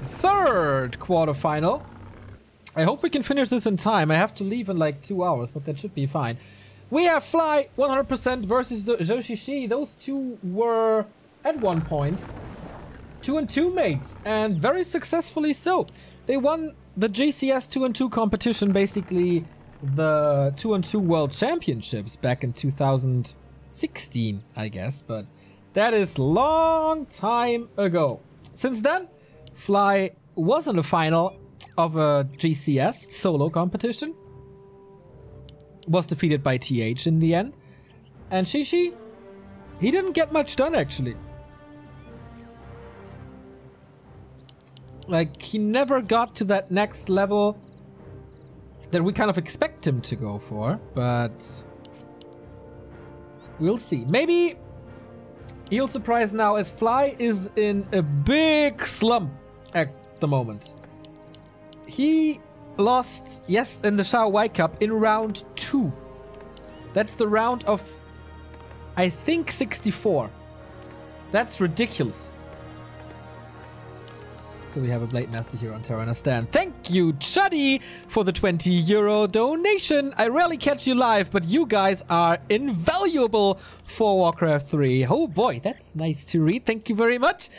third quarterfinal. I hope we can finish this in time. I have to leave in like 2 hours, but that should be fine. We have Fly100% versus the Joshishi. Those two were, at one point, 2-2 mates, and very successfully so. They won the JCS 2-2 competition, basically the 2-2 World Championships back in 2016, I guess, but that is long time ago. Since then, Fly was in the final of a GCS solo competition, was defeated by TH in the end, and Shishi, he didn't get much done actually. Like, he never got to that next level that we kind of expect him to go for, but we'll see. Maybe he'll surprise now, as Fly is in a big slump at the moment. He lost, yes, in the Schuck Cup in round 2. That's the round of, I think, 64. That's ridiculous. So we have a Blade Master here on Terra Stand. Thank you, Chuddy, for the €20 donation. I rarely catch you live, but you guys are invaluable for Warcraft 3. Oh boy, that's nice to read. Thank you very much.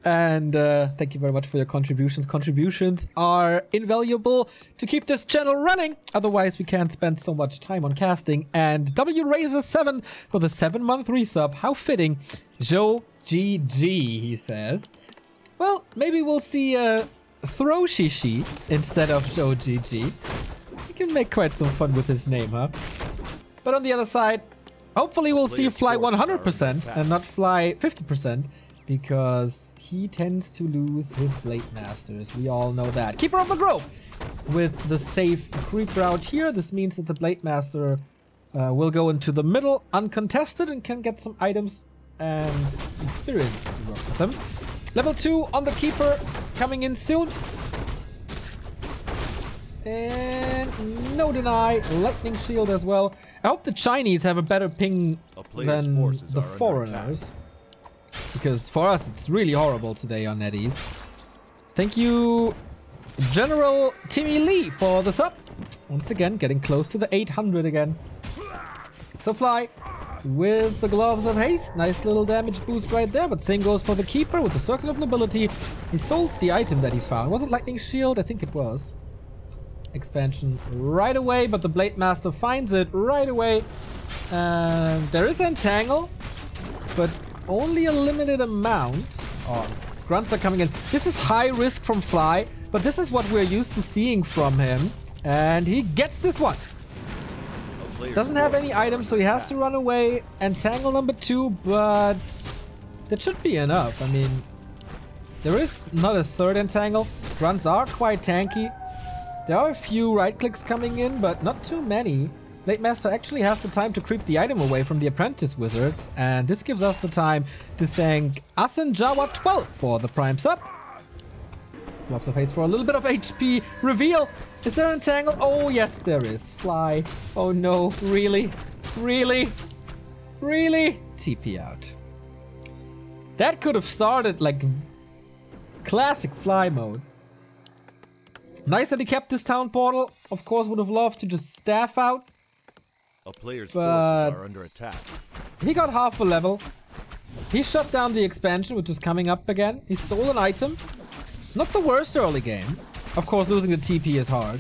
And thank you very much for your contributions. Contributions are invaluable to keep this channel running. Otherwise, we can't spend so much time on casting. And WRazor7 for the 7-month resub. How fitting. Joe GG, he says. Well, maybe we'll see Throw Shishi instead of Joe GG. He can make quite some fun with his name, huh? But on the other side, hopefully we'll see Fly 100% and not Fly 50%, because he tends to lose his Blade Masters. We all know that. Keeper of the Grove with the safe creep route here. This means that the Blade Master will go into the middle uncontested and can get some items and experience to work with them. Level 2 on the Keeper coming in soon. And no deny, Lightning Shield as well. I hope the Chinese have a better ping than the foreigners, because for us it's really horrible today on NetEase. Thank you, General Timmy Lee, for the sub. Once again, getting close to the 800 again. So Fly with the Gloves of Haste. Nice little damage boost right there, but same goes for the Keeper with the Circle of Nobility. He sold the item that he found. Was it Lightning Shield? I think it was. Expansion right away, but the Blade Master finds it right away. And there is Entangle, but only a limited amount. Oh, grunts are coming in. This is high risk from Fly, but this is what we're used to seeing from him. And he gets this one. Doesn't have any items, so he has to run away. Entangle number 2, but that should be enough. I mean, there is not a third Entangle. Grunts are quite tanky. There are a few right clicks coming in, but not too many. Blade Master actually has the time to creep the item away from the Apprentice Wizards, and this gives us the time to thank Asen Jawa 12 for the Prime sub. Gloves of Haste for a little bit of HP. Reveal! Is there an Entangle? Oh, yes, there is. Fly. Oh, no. Really? Really? Really? TP out. That could have started like classic Fly mode. Nice that he kept this town portal. Of course, would have loved to just staff out. A player's forces are under attack. He got half a level. He shut down the expansion, which is coming up again. He stole an item. Not the worst early game. Of course, losing the TP is hard.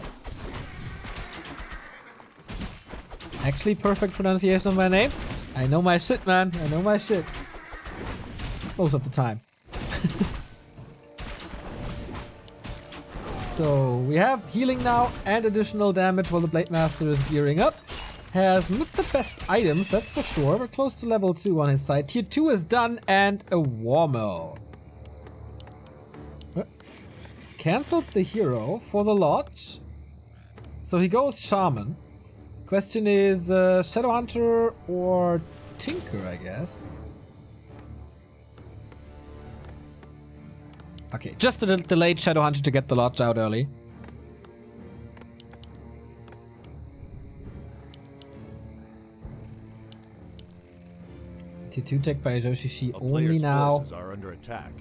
Actually, perfect pronunciation of my name. I know my shit, man. I know my shit. Most of the time. So, we have healing now and additional damage while the Blade Master is gearing up. Has not the best items, that's for sure. We're close to level 2 on his side. Tier 2 is done, and a Warmill. Cancels the hero for the Lodge. So he goes Shaman. Question is Shadowhunter or Tinker, I guess. Okay, just a delayed Shadowhunter to get the Lodge out early. Tier 2 tech by Joshishi only now. Are under attack.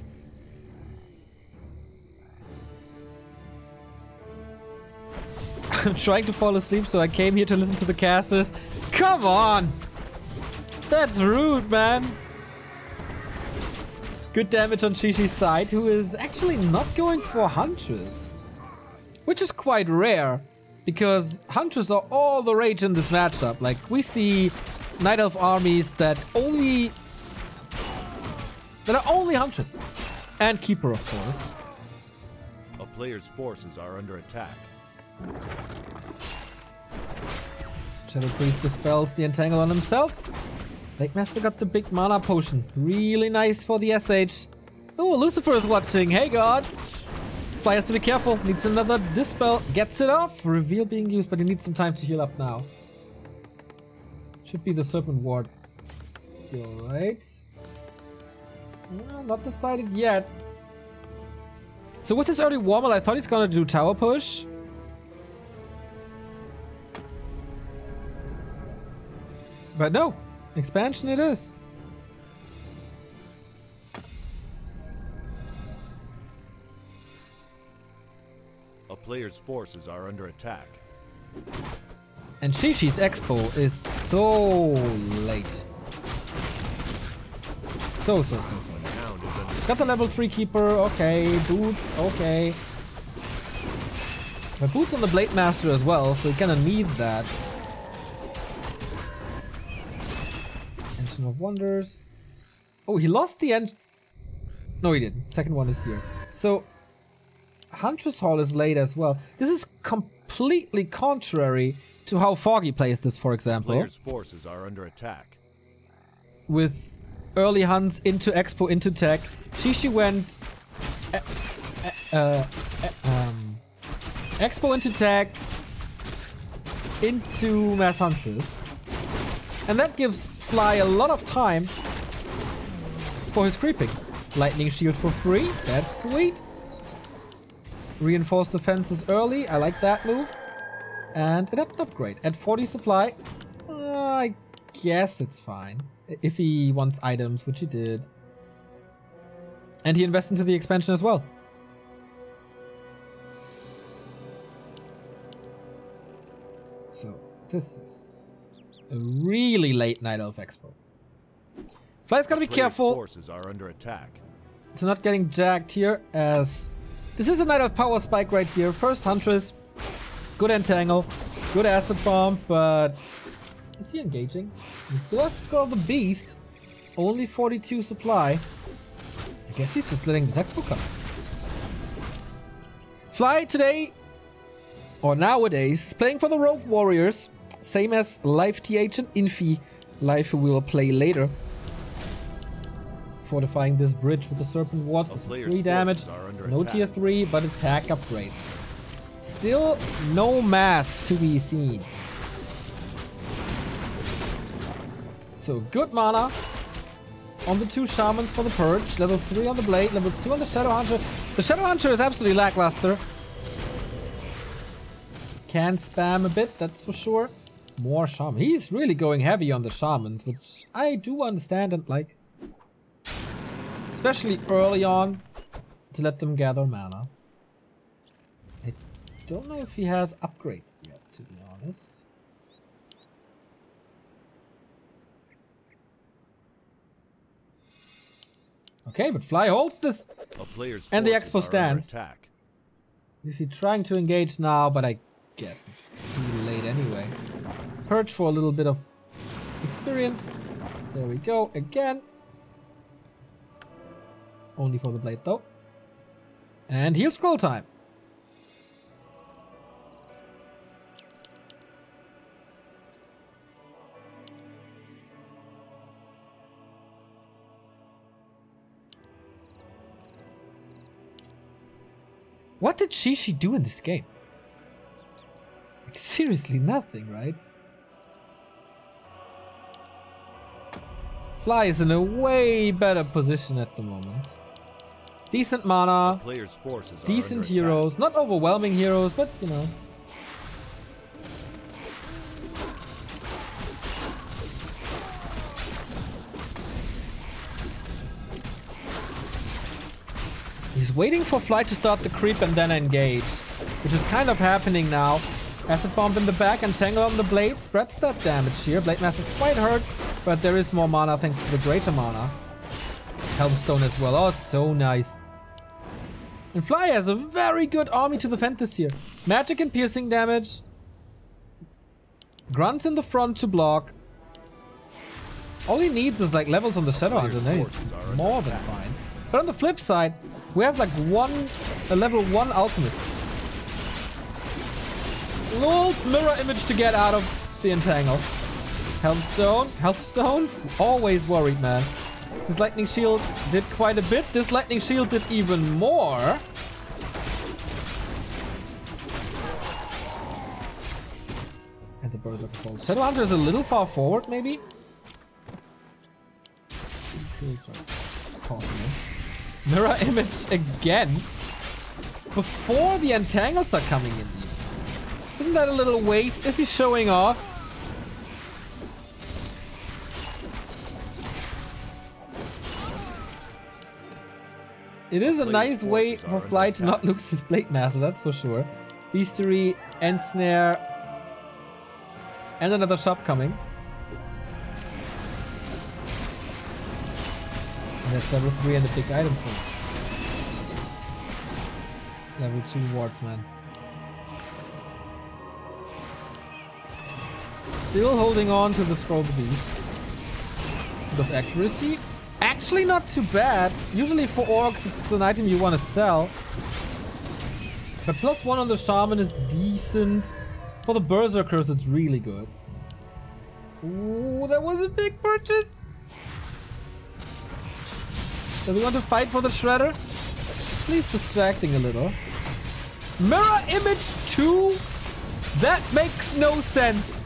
I'm trying to fall asleep, so I came here to listen to the casters. Come on! That's rude, man. Good damage on Shishi's side, who is actually not going for Huntress. Which is quite rare, because Huntress are all the rage in this matchup. Like, we see Night Elf armies that are only Huntress. And Keeper, of course. A player's forces are under attack. Shadow Priest dispels the entangle on himself. Lake Master got the big mana potion. Really nice for the SH. Oh, Lucifer is watching. Hey, God. Fly has to be careful. Needs another dispel. Gets it off. Reveal being used, but he needs some time to heal up now. Should be the Serpent Ward skill, right? No, not decided yet. So with this early Warmel, I thought he's gonna do tower push. But no, expansion it is. A player's forces are under attack. And Shishi's Expo is so late. So late. Got the level 3 Keeper, okay. Boots, okay. But Boots on the Blade Master as well, so he kinda needs that. Engine of Wonders. Oh, he lost the end. No, he didn't. Second one is here. So, Huntress Hall is late as well. This is completely contrary to how Foggy plays this, for example. Players' forces are under attack. With early hunts into Expo, into tech. Shishi went Expo into tech, into Mass Huntress. And that gives Fly a lot of time for his creeping. Lightning Shield for free, that's sweet. Reinforced defenses early, I like that move. And an upgrade at 40 supply. I guess it's fine. If he wants items, which he did. And he invests into the expansion as well. So, this is a really late Night Elf Expo. Fly's gotta be careful. Forces are under attack. To not getting jacked here, as this is a Night Elf power spike right here. First Huntress, good entangle, good acid bomb, but is he engaging? He still has to scroll the beast. Only 42 supply. I guess he's just letting the textbook come. Fly today, or nowadays, is playing for the Rogue Warriors. Same as Life TH and Infi. Life who will play later. Fortifying this bridge with the Serpent Ward for some free damage. No tier 3, but attack upgrades. Still no mass to be seen. So good mana on the 2 Shamans for the Purge. Level 3 on the Blade, level 2 on the Shadow Hunter. The Shadow Hunter is absolutely lackluster. Can spam a bit, that's for sure. More Shaman. He's really going heavy on the Shamans, which I do understand and like. Especially early on, to let them gather mana. I don't know if he has upgrades yet, to be honest. Okay, but Fly holds this. And the Expo stands. Is he trying to engage now? But I guess it's too late anyway. Purge for a little bit of experience. There we go, again. Only for the blade though. And heal scroll time. What did Shishi do in this game? Like, seriously nothing, right? Fly is in a way better position at the moment. Decent mana, decent heroes, not overwhelming heroes, but you know. He's waiting for Fly to start the creep and then engage, which is kind of happening now, Acid Bomb in the back, Entangle on the blade, spreads that damage here. Blade Master's quite hurt, but there is more mana thanks to the greater mana. Helmstone as well. Oh, so nice. And Fly has a very good army to defend this here. Magic and piercing damage. Grunts in the front to block. All he needs is like levels on the Shadow Hunter, and he's more than fine. But on the flip side, we have like a level 1 Alchemist. Lulz mirror image to get out of the entangle. Healthstone, always worried, man. This lightning shield did quite a bit. This lightning shield did even more. And the Berserker falls. Shadow Hunter is a little far forward, maybe. Mirror image again. Before the entangles are coming in. Isn't that a little waste? Is he showing off? It is a nice way for Fly to not lose his Blade Master, that's for sure. Beastery, Ensnare, and another shop coming. And that's level 3 and a big item for level 2 Wardsman. Still holding on to the Scroll of the Beast. Of accuracy. Actually not too bad. Usually for orcs it's an item you want to sell. But +1 on the Shaman is decent. For the Berserkers it's really good. Ooh, that was a big purchase. Do we want to fight for the Shredder? Please distracting a little. Mirror image 2? That makes no sense.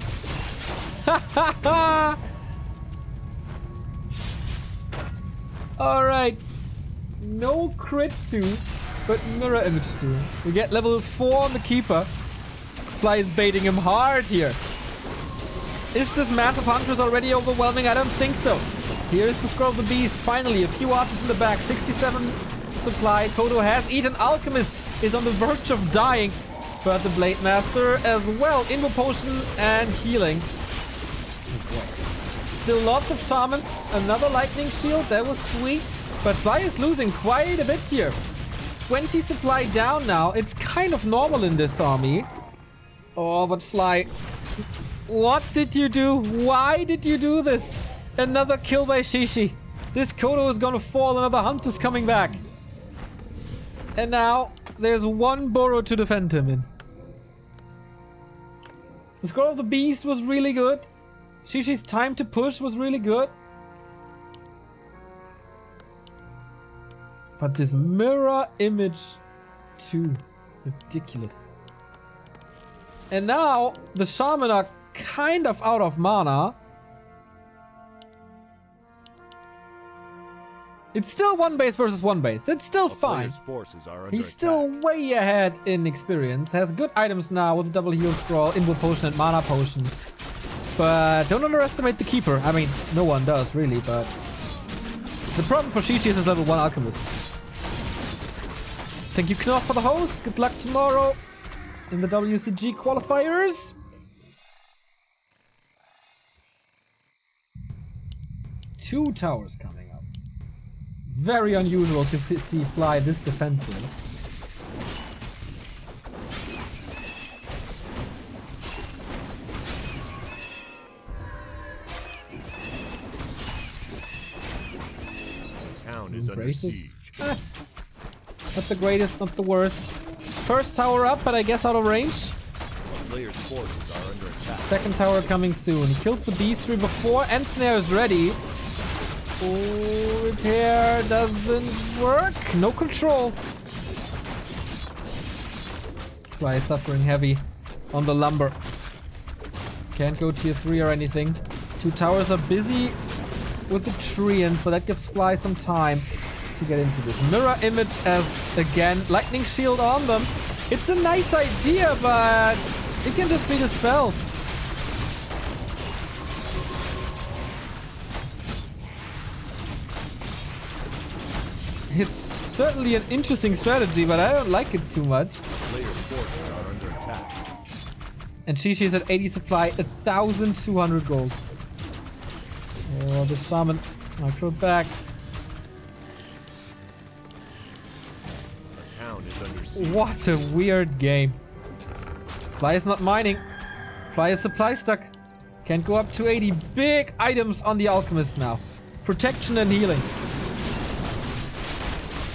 Alright. No crit 2, but mirror image 2. We get level 4 on the Keeper. Fly is baiting him hard here. Is this Massive Huntress already overwhelming? I don't think so. Here is the Scroll of the Beast. Finally, a few archers in the back. 67 supply. Kodo has eaten. Alchemist is on the verge of dying. But the Blade Master as well. Invo Potion and healing. Still lots of Shaman. Another Lightning Shield. That was sweet. But Fly is losing quite a bit here. 20 supply down now. It's kind of normal in this army. Oh, but Fly. What did you do? Why did you do this? Another kill by Shishi. This Kodo is gonna fall. Another Hunter's coming back. And now there's one burrow to defend him in. The Scroll of the Beast was really good. Shishi's time to push was really good. But this mirror image 2. Ridiculous. And now the Shaman are kind of out of mana. It's still 1 base versus 1 base. It's still fine. He's still way ahead in experience. Has good items now with double heal scroll, Invo Potion and Mana Potion. But don't underestimate the Keeper. I mean, no one does really, but the problem for Shishi is his level 1 Alchemist. Thank you, Knopf, for the host. Good luck tomorrow in the WCG qualifiers. Two towers coming up. Very unusual to see Fly this defensive. Town is under siege. Not the greatest, not the worst. First tower up, but I guess out of range. The player's forces are under attack. Second tower coming soon. He kills the Beastry before Ensnare is ready. Oh, repair doesn't work. No control. Fly suffering heavy on the lumber. Can't go tier 3 or anything. Two towers are busy with the Treants, but that gives Fly some time to get into this. Mirror image as again. Lightning shield on them. It's a nice idea, but it can just be dispelled. It's certainly an interesting strategy, but I don't like it too much. Player's forces are under attack. And Shishi's at 80 supply, 1,200 gold. Oh, the shaman. Micro back. The town is under siege. What a weird game. Fly is not mining. Fly is supply stuck. Can't go up to 80. Big items on the alchemist now. Protection and healing.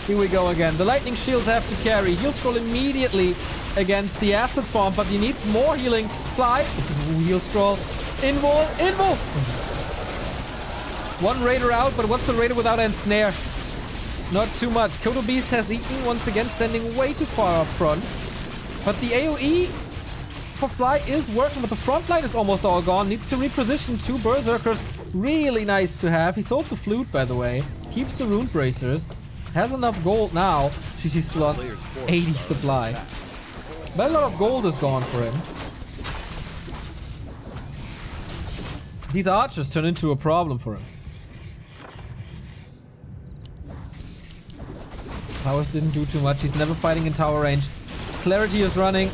Here we go again. The lightning shields have to carry. Heal scroll immediately against the acid bomb, but he needs more healing. Fly. Ooh, heal scroll. Invul. Invul. One raider out, but what's the raider without ensnare? Not too much. Kodo Beast has eaten once again, standing way too far up front. But the AoE for Fly is working, but the front line is almost all gone. Needs to reposition 2 berserkers. Really nice to have. He sold the flute, by the way. Keeps the rune bracers. Has enough gold now. She's still on 80 supply. But a lot of gold is gone for him. These archers turn into a problem for him. Towers didn't do too much. He's never fighting in tower range. Clarity is running.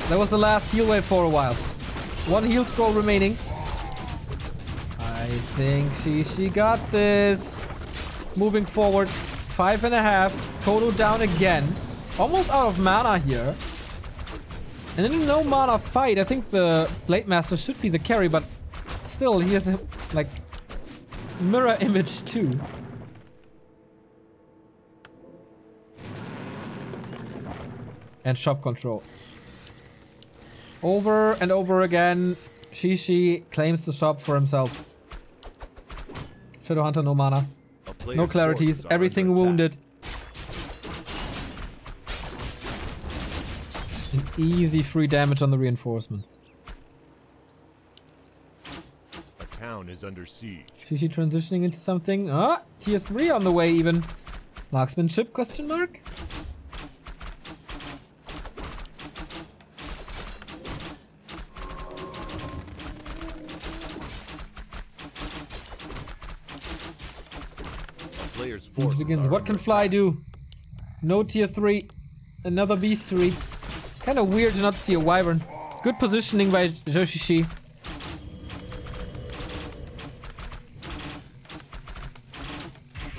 That was the last heal wave for a while. 1 heal scroll remaining. I think she got this. Moving forward. 5.5. Kodo down again. Almost out of mana here. And in a no mana fight, I think the Blade Master should be the carry, but still he has a, like, mirror image too. And shop control. Over and over again, Shishi claims the shop for himself. Shadowhunter, no mana. No clarities, everything wounded. An easy free damage on the reinforcements. The town is under siege. Shishi transitioning into something. Ah, tier 3 on the way even. Marksmanship, question mark? Siege begins. What can Fly do? No tier 3. Another beastery. Kind of weird to not see a wyvern. Good positioning by Joshishi.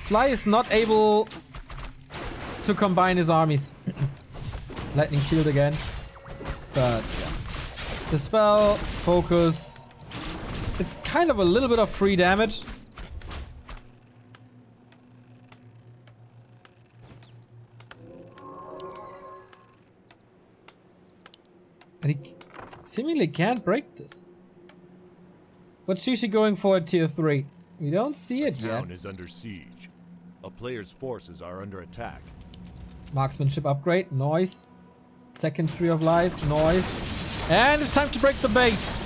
Fly is not able to combine his armies. Lightning shield again. But yeah. Dispel, focus. It's kind of a little bit of free damage. And he seemingly can't break this. What's Shishi going for at tier 3? We don't see it yet. The town is under siege. A player's forces are under attack. Marksmanship upgrade. Noise. Second tree of life. Noise. And it's time to break the base.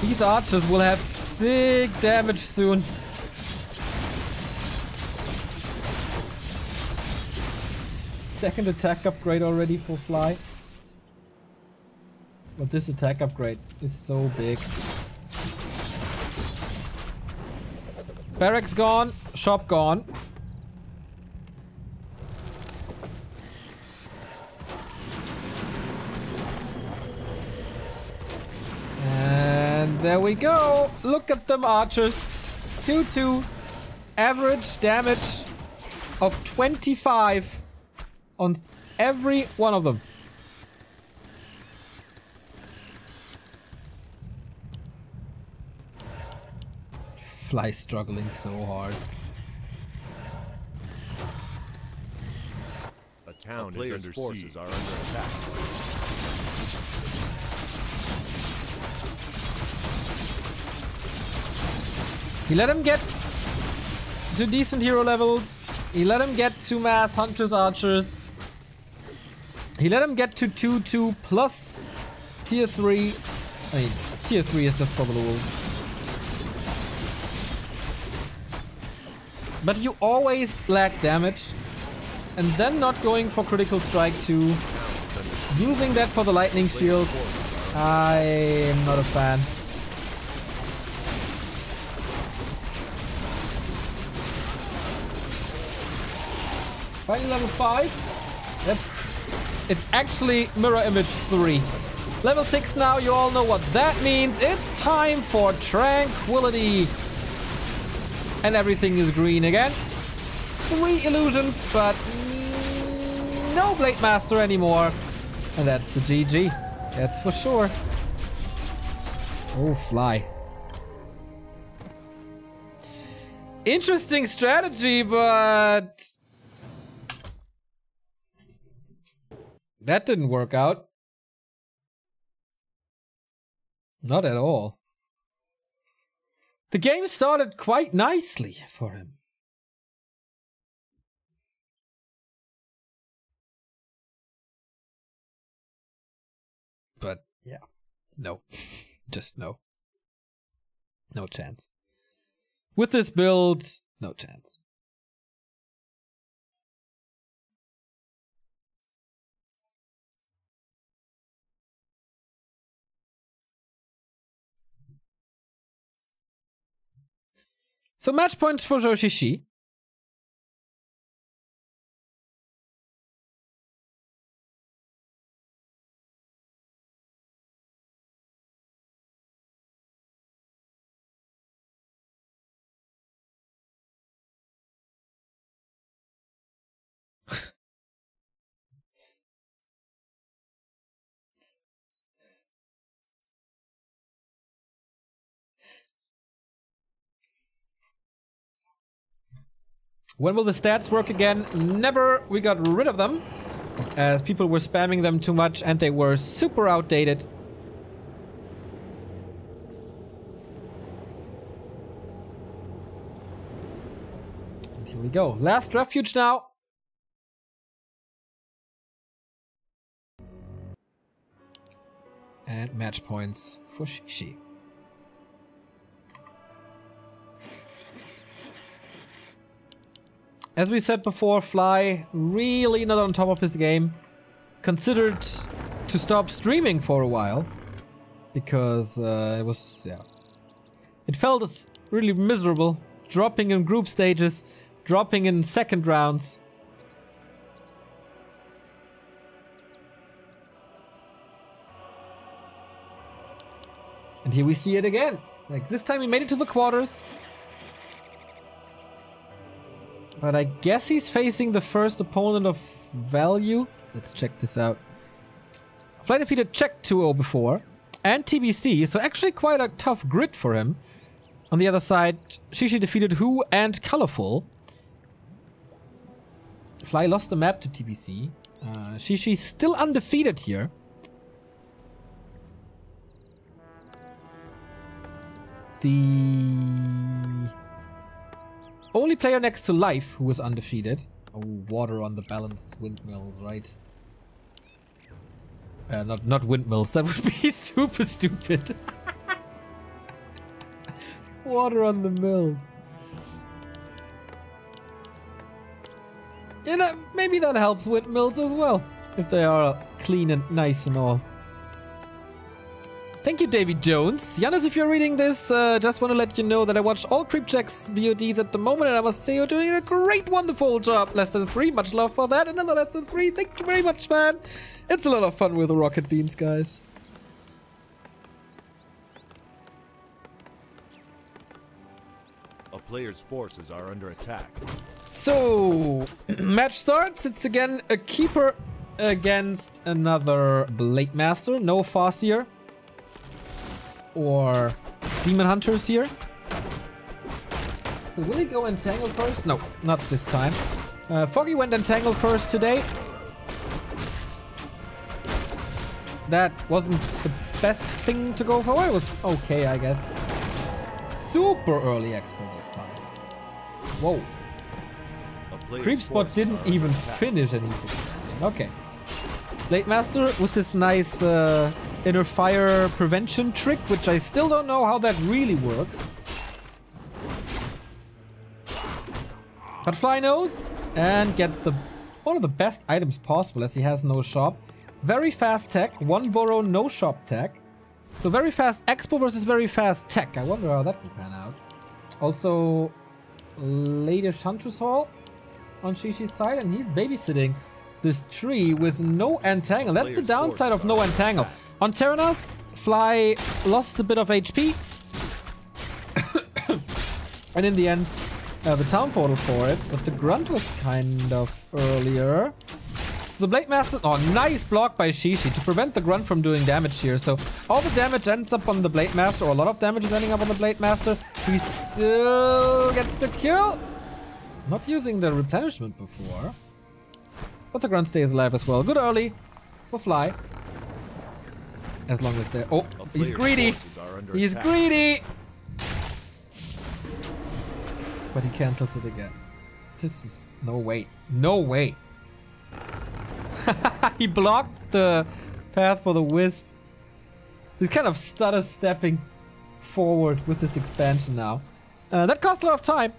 These archers will have sick damage soon. Second attack upgrade already for Fly. But this attack upgrade is so big. Barracks gone. Shop gone. And there we go. Look at them archers. 2-2. Average damage of 25. On every one of them. Fly struggling so hard. A town is under forces are under attack. He let him get to decent hero levels. He let him get to mass hunters, archers. He let him get to 2-2 plus tier 3. I mean, tier 3 is just for the rules. But you always lack damage. And then not going for critical strike 2. Using that for the lightning shield. I am not a fan. Fighting level 5. That's It's actually mirror image 3. Level 6 now, you all know what that means. It's time for tranquility. And everything is green again. 3 illusions, but no Blade Master anymore. And that's the GG. That's for sure. Oh, Fly. Interesting strategy, but that didn't work out. Not at all. The game started quite nicely for him. But yeah, no. Just no. No chance. With this build, no chance. So match points for Joshishi. When will the stats work again? Never. We got rid of them as people were spamming them too much and they were super outdated. And here we go. Last refuge now. And match points for Shishi. As we said before, Fly really not on top of his game. Considered to stop streaming for a while. Because it was, yeah. It felt really miserable. Dropping in group stages. Dropping in second rounds. And here we see it again. Like this time he made it to the quarters. But I guess he's facing the first opponent of value. Let's check this out. Fly defeated Czech 2-0 before. And TBC, so actually quite a tough grid for him. On the other side, Shishi defeated Who and Colorful. Fly lost the map to TBC. Shishi's still undefeated here. The only player next to Life who was undefeated. Oh, water on the balance windmills, right? Not windmills. That would be super stupid. Water on the mills. You know, maybe that helps windmills as well. If they are clean and nice and all. Thank you, David Jones. Giannis, if you're reading this, just want to let you know that I watch all Creepcheck's VODs at the moment, and I must say you're doing a great, wonderful job. Less than 3, much love for that. Another less than 3, thank you very much, man. It's a lot of fun with the rocket beans, guys. A player's forces are under attack. So, match starts. It's again a keeper against another Blade Master. No Farseer or Demon Hunters here. So will he go Entangle first? No, not this time. Foggy went Entangle first today. That wasn't the best thing to go for. It was okay, I guess. Super early expo this time. Whoa. Creep Spot didn't even finish anything. Okay. Blade Master with this nice inner fire prevention trick, which I still don't know how that really works. But Fly knows and gets one of the best items possible as he has no shop. Very fast tech, 1 borrow, no shop tech. So very fast expo versus very fast tech. I wonder how that will pan out. Also, latest Hunter's Hall on Shishi's side, and he's babysitting this tree with no entangle. That's the downside of no entangle. On Terranas, Fly lost a bit of HP. And in the end, the town portal for it. But the grunt was kind of earlier. The Blade Master... Oh, nice block by Shishi to prevent the grunt from doing damage here. So all the damage ends up on the Blade Master, or a lot of damage is ending up on the Blade Master. He still gets the kill. Not using the replenishment before. But the grunt stays alive as well. Good early for Fly. As long as they're... Oh, he's greedy. He's greedy. But he cancels it again. This is... No way. No way. He blocked the path for the Wisp. So he's kind of stutter stepping forward with this expansion now. That costs a lot of time.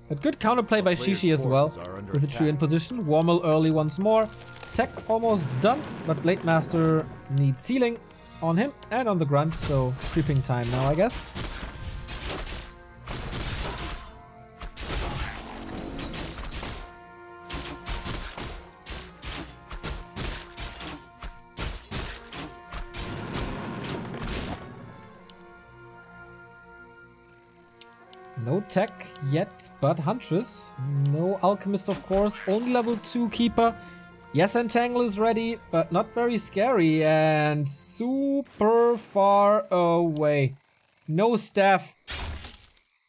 But good counterplay by Shishi as well, with the tree in position. Warmel early once more. Tech almost done, but Blade Master needs healing on him and on the grunt, so creeping time now, I guess. No tech yet, but Huntress. No Alchemist, of course. Only level 2 Keeper. Yes, Entangle is ready, but not very scary and super far away. No staff.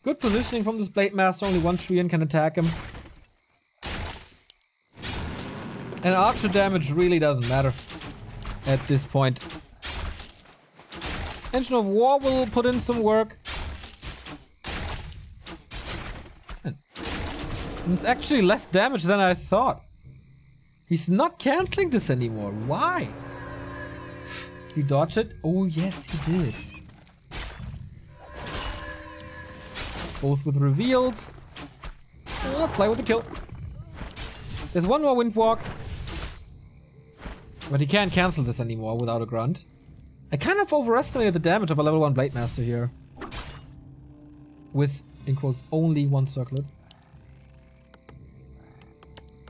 Good positioning from this Blade Master. Only one Treant can attack him. And archer damage really doesn't matter at this point. Engine of War will put in some work. It's actually less damage than I thought. He's not canceling this anymore. Why? He dodged it? Oh, yes, he did. Both with reveals. Oh, Fly with a kill. There's one more Windwalk. But he can't cancel this anymore without a grunt. I kind of overestimated the damage of a level 1 Blade Master here. With, in quotes, only one circlet.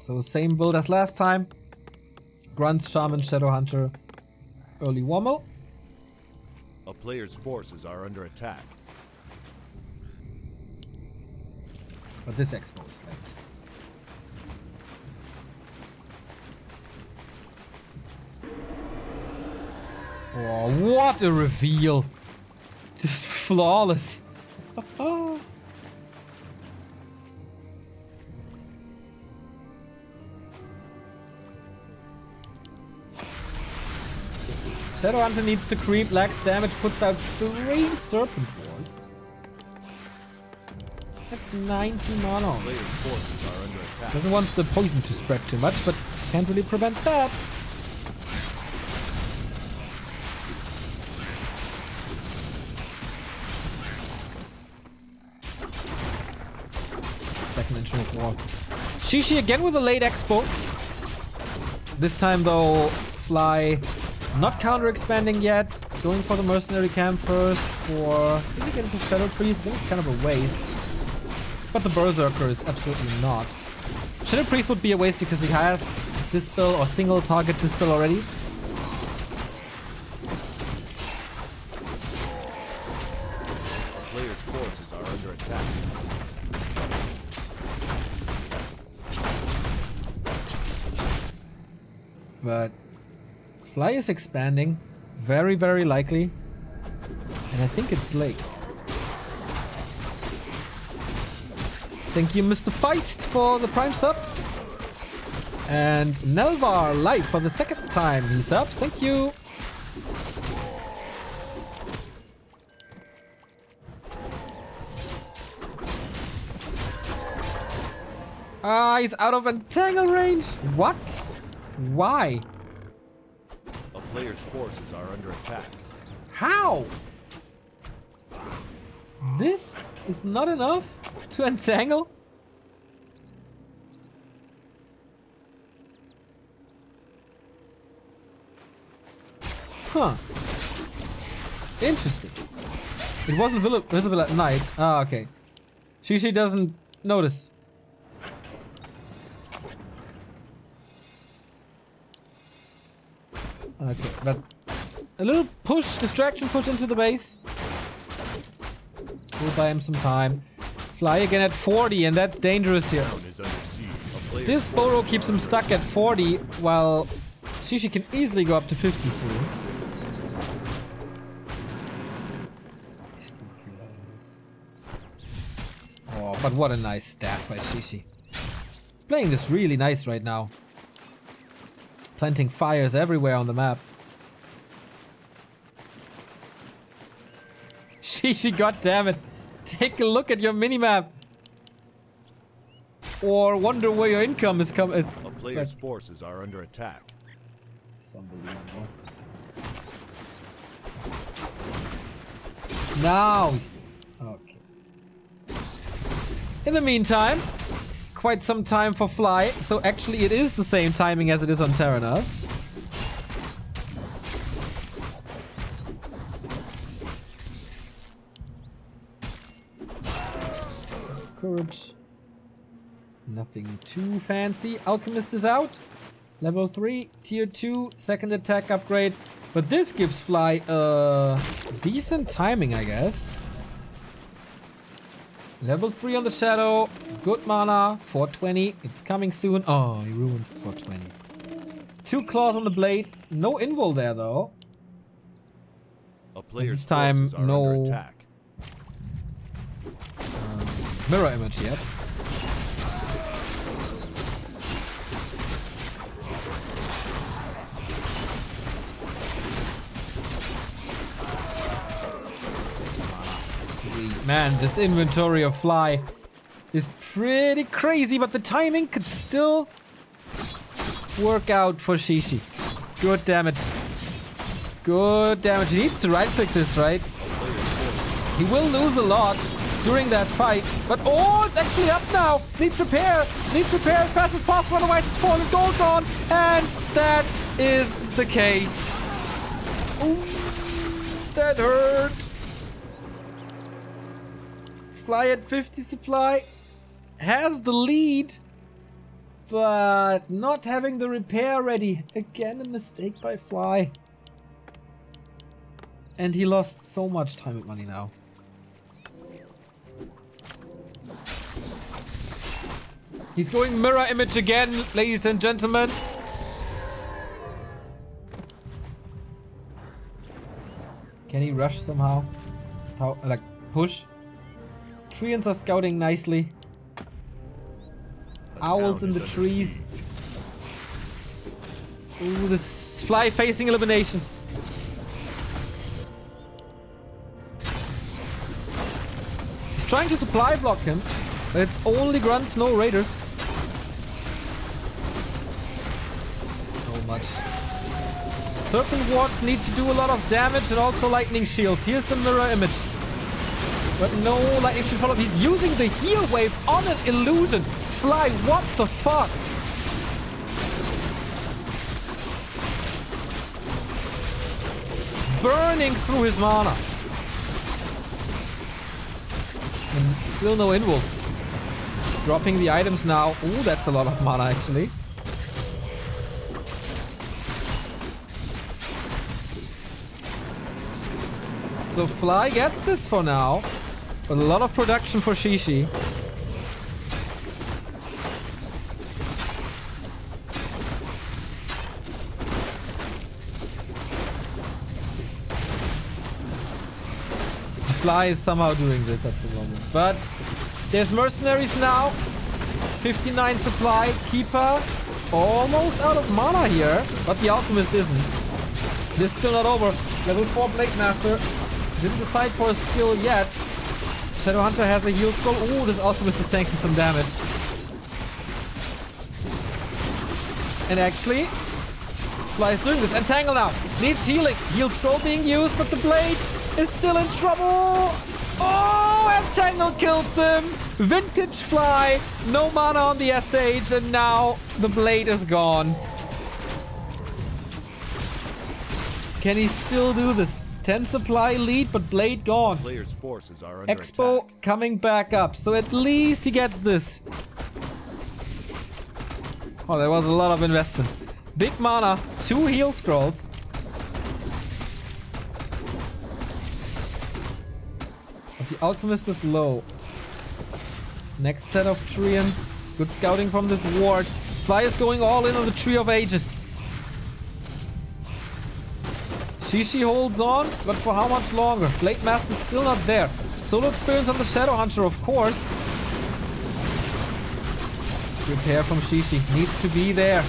So same build as last time. Grunts, Shaman, Shadowhunter, early Warmel. A player's forces are under attack. But this expo is late. Oh, what a reveal! Just flawless. Shadowhunter needs to creep, lacks damage, puts out 3 Serpent Wards. That's 90 mana. Doesn't want the poison to spread too much, but can't really prevent that. Second Engine of War. Shishi again with a late expo. This time though, Fly not counter-expanding yet. Going for the mercenary camp first. For... Did he get into Shadow Priest? I think it's kind of a waste. But the Berserker is absolutely not. Shadow Priest would be a waste because he has Dispel or single target Dispel already. Player's forces are under attack. But Fly is expanding, very, very likely, and I think it's late. Thank you, Mr. Feist, for the Prime sub. And Nelvar live for the second time he subs. Thank you. Ah, he's out of entangle range. What? Why? A player's forces are under attack. How? This is not enough to entangle? Huh. Interesting. It wasn't visible at night. Ah, okay. Shishi doesn't notice. Okay, but a little push, distraction push into the base. We'll buy him some time. Fly again at 40, and that's dangerous here. This Boro keeps him stuck at 40, while Shishi can easily go up to 50 soon. Oh, but what a nice stat by Shishi. Playing this really nice right now. Planting fires everywhere on the map. Shishi, goddammit. Take a look at your minimap. Or wonder where your income is coming. A player's forces are under attack. It's unbelievable. Now he's... Okay. In the meantime, quite some time for Fly. So actually it is the same timing as it is on Terranas. Courage. Nothing too fancy. Alchemist is out. Level 3, tier 2, second attack upgrade. But this gives Fly a decent timing, I guess. Level 3 on the Shadow. Good mana. 420. It's coming soon. Oh, he ruins 420. 2 claws on the blade. No invul there, though. A player's this time, no under attack. Mirror image yet. Sweet. Man, this inventory of Fly is pretty crazy, but the timing could still work out for Shishi. Good damage. Good damage. He needs to right click this, right? He will lose a lot during that fight, but oh, it's actually up now. Needs repair as fast as possible, otherwise it's falling gold on, and that is the case. Ooh, that hurt. Fly at 50 supply has the lead, but not having the repair ready. Again, a mistake by Fly, and he lost so much time and money now. He's going mirror image again, ladies and gentlemen. Can he rush somehow? How, like, push? Treants are scouting nicely. Owls in the trees. Ooh, this Fly facing elimination. He's trying to supply block him, but it's only grunts, no raiders. Much. Serpent wards need to do a lot of damage and also lightning shields. Here's the mirror image. But no lightning shield follow. He's using the heal wave on an illusion. Fly, what the fuck? Burning through his mana. And still no invul. Dropping the items now. Ooh, that's a lot of mana actually. So Fly gets this for now, but a lot of production for Shishi. Fly is somehow doing this at the moment, but there's mercenaries now. 59 supply, Keeper almost out of mana here, but the Alchemist isn't. This is still not over. Level 4 Blade Master. Didn't decide for a skill yet. Shadowhunter has a heal scroll. Ooh, this Alchemist is tanking some damage. And actually, Fly is doing this. Entangle now. Needs healing. Heal scroll being used, but the blade is still in trouble. Oh, Entangle kills him. Vintage Fly. No mana on the SH, and now the blade is gone. Can he still do this? 10 supply lead, but Blade gone. Player's forces are under Expo attack. coming back up, so at least he gets this. Oh, there was a lot of investment. Big mana, 2 heal scrolls. But the Alchemist is low. Next set of Treants. Good scouting from this ward. Fly is going all in on the Tree of Ages. Shishi holds on, but for how much longer? Blade Master is still not there. Solo experience on the Shadow Hunter, of course. Repair from Shishi. Needs to be there.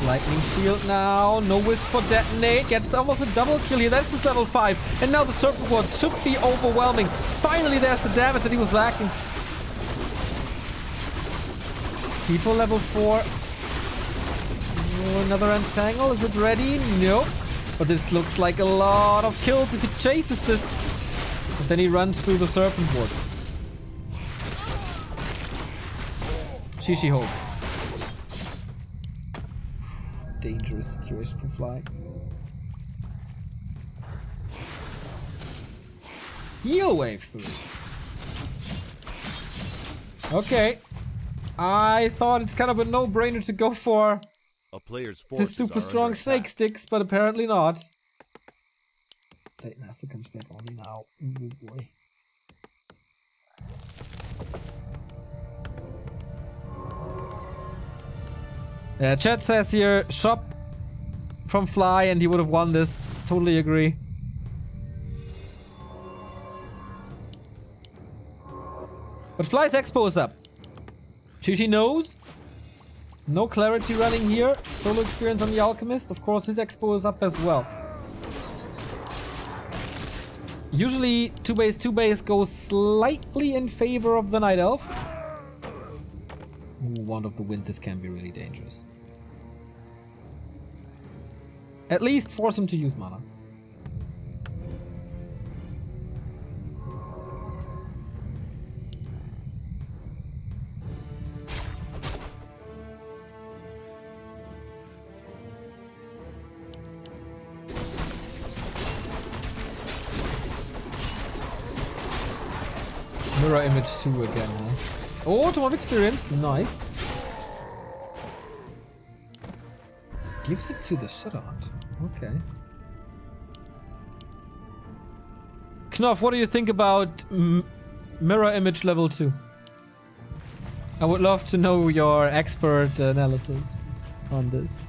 Lightning Shield now. No Wisp for Detonate. Gets almost a double kill here. That's his level 5. And now the Serpent Ward should be overwhelming. Finally, there's the damage that he was lacking. People level 4. Oh, another Entangle. Is it ready? Nope. But this looks like a lot of kills if he chases this. But then he runs through the Serpent Ward. Shishi holds. Dangerous situation for Fly. Heal wave 3. Okay. I thought it's kind of a no-brainer to go for A player's the forces super are strong under snake attack. sticks, but apparently not. Blade Master comes back only now. Oh boy. Yeah, chat says here, shop from Fly and he would have won this. Totally agree. But Fly's Expo is up. Shishi knows. No clarity running here. Solo experience on the Alchemist. Of course, his Expo is up as well. Usually 2-base goes slightly in favor of the Night Elf. Ooh, Wand of the Wind, this can be really dangerous. At least force him to use mana. Mirror Image 2 again, huh? Oh, Tomb of Experience. Nice. Gives it to the Shadow Hunter. Okay. Knopf, what do you think about Mirror Image level 2? I would love to know your expert analysis on this.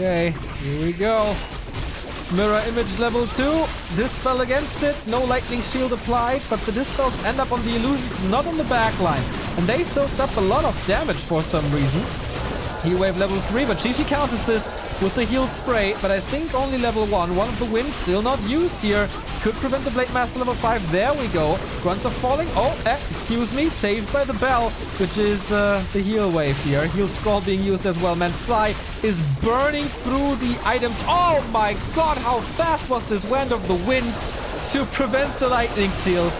Okay, here we go. Mirror Image level 2. Dispel against it. No Lightning Shield applied, but the Dispels end up on the illusions, not on the backline. And they soaked up a lot of damage for some reason. Heal Wave level 3, but Shishi counters this with the Healed Spray, but I think only level 1. One of the Winds still not used here. Could prevent the Blade Master level 5. There we go. Grunts are falling. Oh, excuse me. Saved by the Bell, which is the Heal Wave here. Heal Scroll being used as well. Man, Fly is burning through the items. Oh my god, how fast was this Wand of the Wind to prevent the Lightning Shield.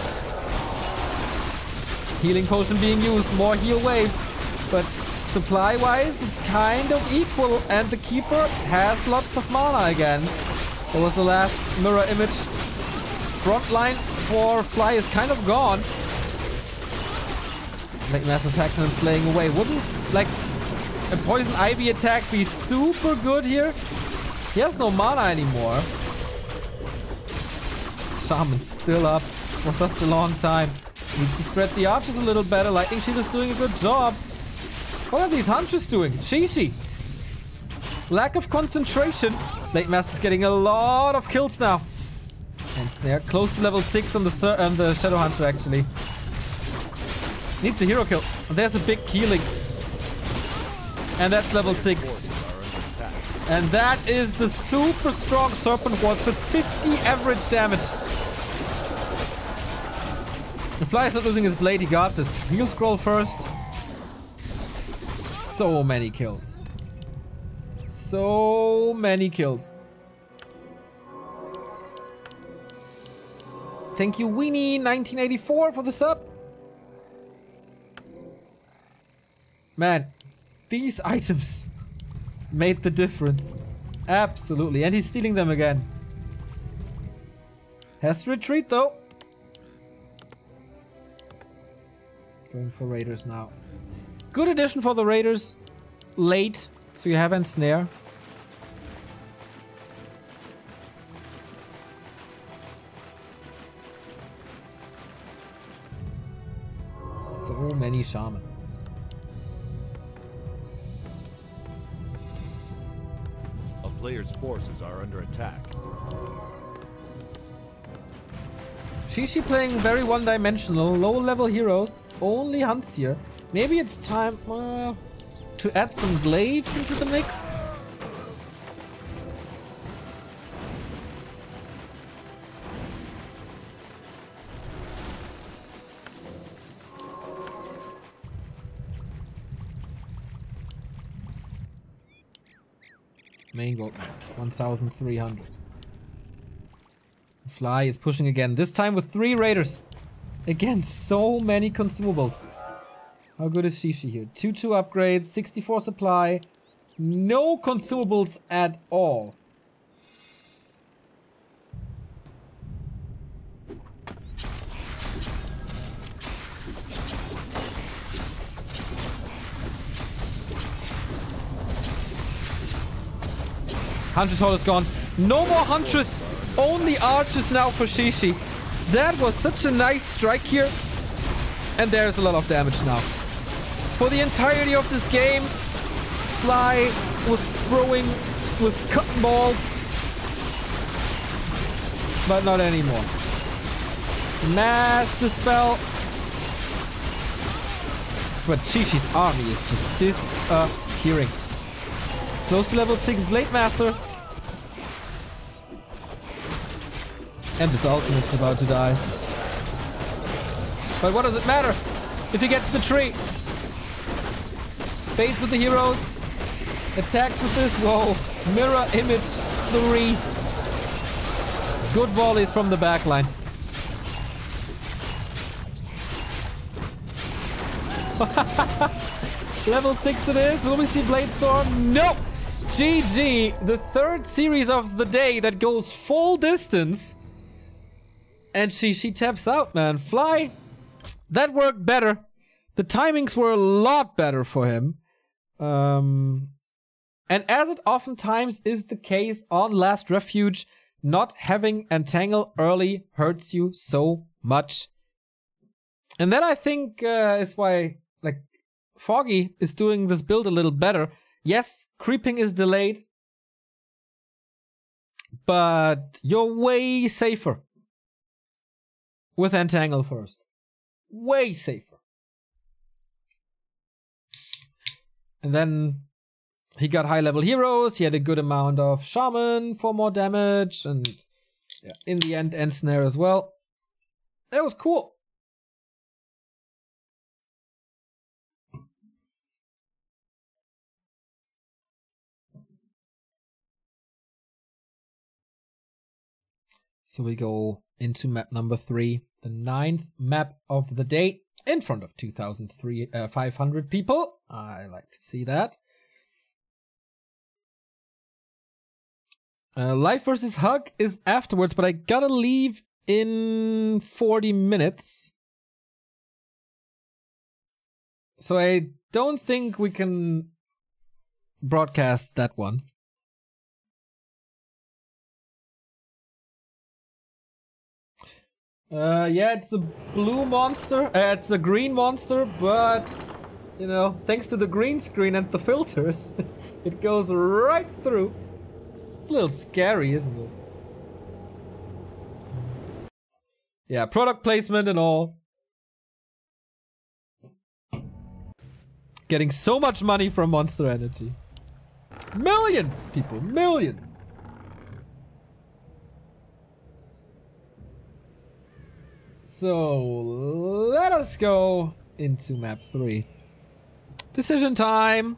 Healing Potion being used. More Heal Waves. But supply-wise, it's kind of equal. And the Keeper has lots of mana again. That was the last Mirror Image. Front line for Fly is kind of gone. Like Master's hacking and slaying away. Wouldn't like a Poison Ivy attack be super good here? He has no mana anymore. Shaman's still up for such a long time. Needs to spread the archers a little better. Lightning Shield is doing a good job. What are these Hunters doing? Shishi. Lack of concentration. Blade Master's getting a lot of kills now. And Snare close to level 6 on the Shadow Hunter actually. Needs a hero kill. And there's a big healing. And that's level 6. And that is the super strong Serpent Ward with 50 average damage. The Fly is not losing his blade, he got this. Heal Scroll first. So many kills. So many kills. Thank you, Weenie1984 for the sub. Man, These items made the difference. Absolutely. And he's stealing them again. Has to retreat though. Going for raiders now. Good addition for the raiders. Late. So you have ensnare. So many shaman. A player's forces are under attack. Shishi playing very one-dimensional, low-level heroes. Only hunts here. Maybe it's time to add some glaives into the mix. Main gold mines, 1,300. Fly is pushing again, this time with 3 raiders. Again, so many consumables. How good is Shishi here? 2-2 upgrades, 64 supply, no consumables at all. Huntress Hall is gone. No more Huntress. Only Archers now for Shishi. That was such a nice strike here. And there's a lot of damage now. For the entirety of this game, Fly was throwing with cotton balls. But not anymore. Mass Dispel. But Shishi's army is just disappearing. Close to level 6 Blade Master. And his ultimate's about to die. But what does it matter if he gets the tree? Fades with the heroes. Attacks with this. Whoa. Mirror image 3. Good volleys from the backline. Level 6 it is. Will we see Blade Storm? No! GG. The 3rd series of the day that goes full distance. And she taps out, man. Fly. That worked better. The timings were a lot better for him. And as it oftentimes is the case on Last Refuge, not having Entangle early hurts you so much. And that I think is why, like, Foggy is doing this build a little better. Yes, creeping is delayed. But you're way safer with Entangle first. Way safer. And then he got high level heroes. He had a good amount of shaman for more damage. And yeah, in the end, Ensnare as well. That was cool. So we go into map number 3. The 9th map of the day. In front of 2,500 people. I like to see that. Life versus Hug is afterwards, but I gotta leave in 40 minutes. So I don't think we can broadcast that one. Yeah, it's a blue monster. It's a green monster, but, you know, thanks to the green screen and the filters, it goes right through. It's a little scary, isn't it? Yeah, product placement and all. Getting so much money from Monster Energy. Millions, people, millions. So, let us go into map 3. Decision time.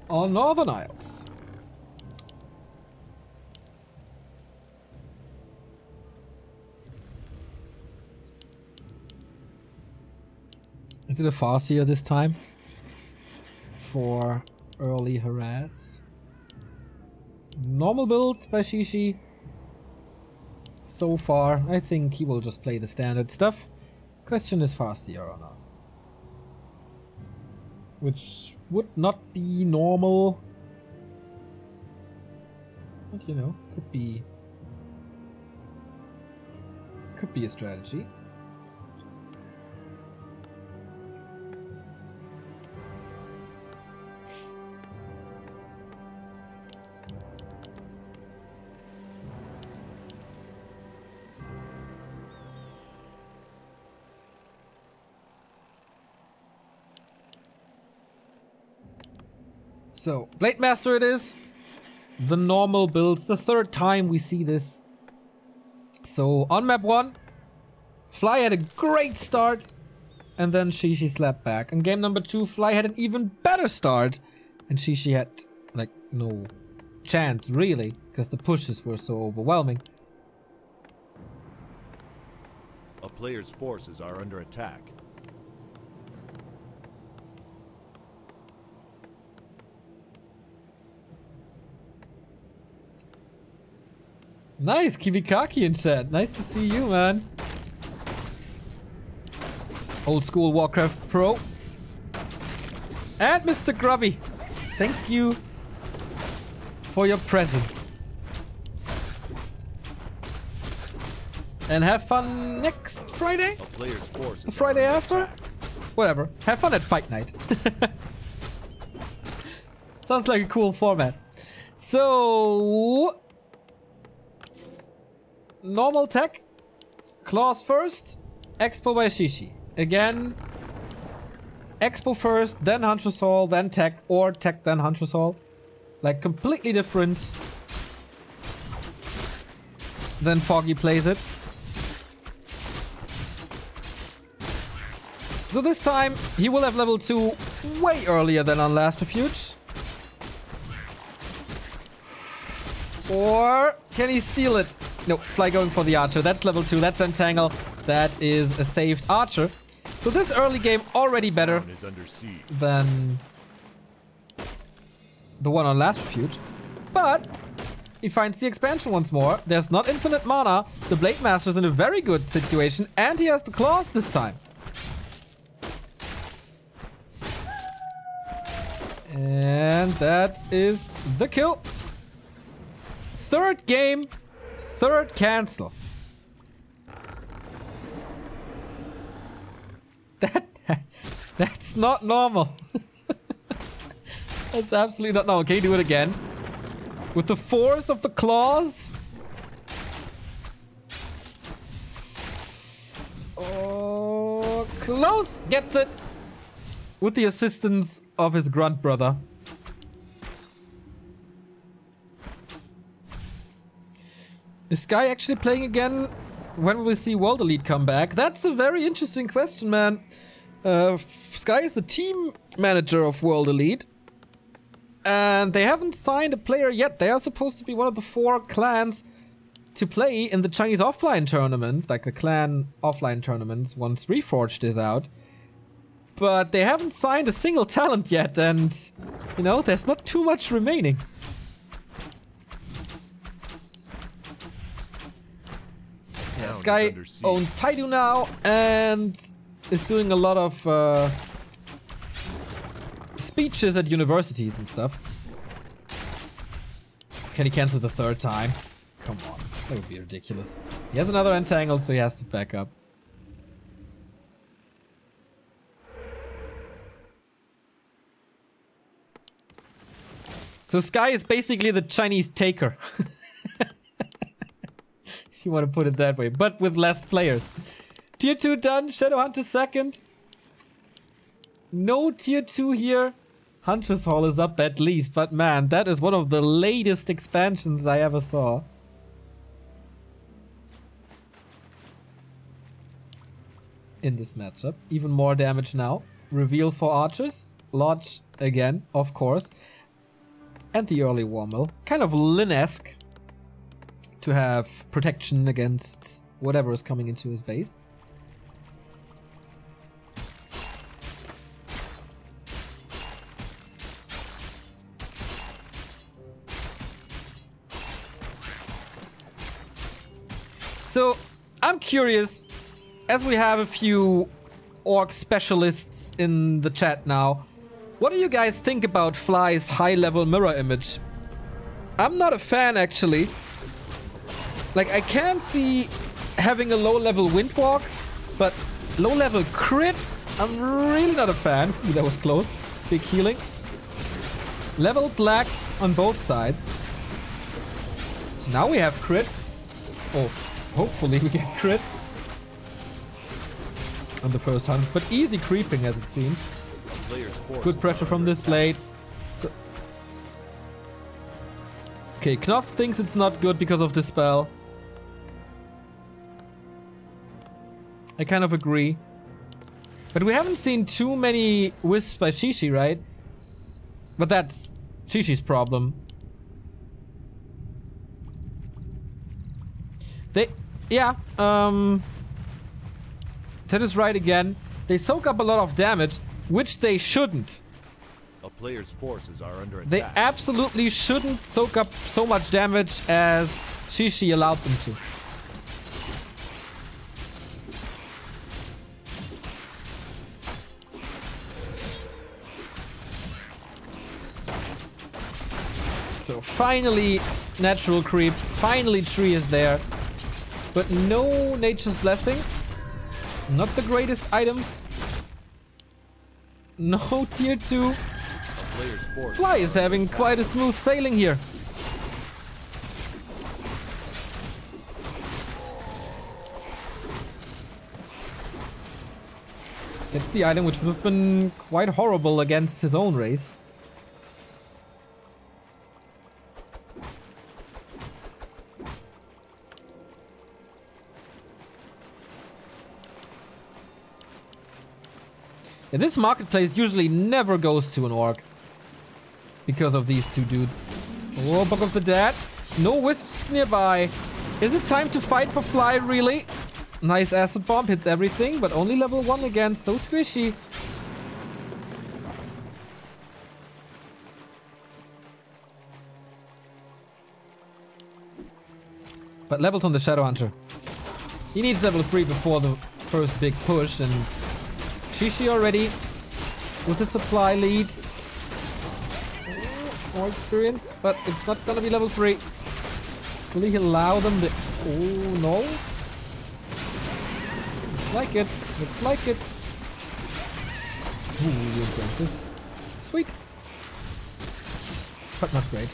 On Northern Isles. Is it a Farseer this time? For early harass. Normal build by Shishi. So far, I think he will just play the standard stuff. Question is Farseer or not. Which would not be normal. But you know, could be a strategy. So, Blade Master it is. The normal build. The third time we see this. So, on map 1, Fly had a great start. And then Shishi slapped back. And game number 2, Fly had an even better start. And Shishi had, like, no chance, really. Because the pushes were so overwhelming. A player's forces are under attack. Nice, Kibikaki in chat. Nice to see you, man. Old school Warcraft Pro. And Mr. Grubby. Thank you for your presence. And have fun next Friday? A player's forces The Friday are after? attack. Whatever. Have fun at Fight Night. Sounds like a cool format. So... normal tech. Claws first. Expo by Shishi. Again. Expo first, then Huntress Hall, then tech, or tech, then Huntress Hall. Like completely different than Foggy plays it. So this time, he will have level 2 way earlier than on last refuge. Or can he steal it? No, Fly going for the archer. That's level 2. That's Entangle. That is a saved archer. So this early game already better Town is under siege. than the one on last refuge. But he finds the expansion once more. There's not infinite mana. The Blade Master's in a very good situation. And he has the claws this time. And that is the kill. Third game, third cancel. That's not normal. That's absolutely not normal. Can you do it again? With the force of the claws? Oh, close! Gets it! With the assistance of his grunt brother. Is Sky actually playing again? When will we see World Elite come back? That's a very interesting question, man. Sky is the team manager of World Elite. And they haven't signed a player yet. They are supposed to be one of the 4 clans to play in the Chinese offline tournament. Like the clan offline tournaments once Reforged is out. But they haven't signed a single talent yet. And, you know, there's not too much remaining. Yeah, Sky owns Taidu now and is doing a lot of speeches at universities and stuff. Can he cancel the 3rd time? Come on, that would be ridiculous. He has another entangle, so he has to back up. So Sky is basically the Chinese Taker. You want to put it that way, but with less players. Tier 2 done, Shadowhunter 2nd. No tier 2 here. Huntress Hall is up at least, but man, that is one of the latest expansions I ever saw. In this matchup. Even more damage now. Reveal for archers. Lodge again, of course. And the early Warmill. Kind of Lin-esque. To have protection against whatever is coming into his base. So, I'm curious, as we have a few orc specialists in the chat now, what do you guys think about Fly's high-level mirror image? I'm not a fan, actually. Like, I can see having a low-level windwalk, but low-level crit, I'm really not a fan. Ooh, that was close. Big healing. Levels lack on both sides. Now we have crit. Oh, hopefully we get crit on the first hunt, but easy creeping as it seems. Good pressure from this blade. So okay, Knopf thinks it's not good because of the spell. I kind of agree. But we haven't seen too many wisps by Shishi, right? But that's Shishi's problem. Yeah, Ted is right again. They soak up a lot of damage, which they shouldn't. A player's forces are under attack. They absolutely shouldn't soak up so much damage as Shishi allowed them to. So finally, natural creep. Finally, tree is there. But no nature's blessing. Not the greatest items. No tier 2. Fly is having quite a smooth sailing here. It's the item which would have been quite horrible against his own race. Yeah, this marketplace usually never goes to an orc because of these two dudes. Oh, Book of the Dead. No wisps nearby. Is it time to fight for Fly, really? Nice acid bomb, hits everything, but only level 1 again. So squishy. But levels on the Shadow Hunter. He needs level 3 before the first big push, and Shishi already with a supply lead. More experience, but it's not gonna be level 3. Will he allow them to... Oh, no. Looks like it. Looks like it. Ooh, advances. Sweet. But not great.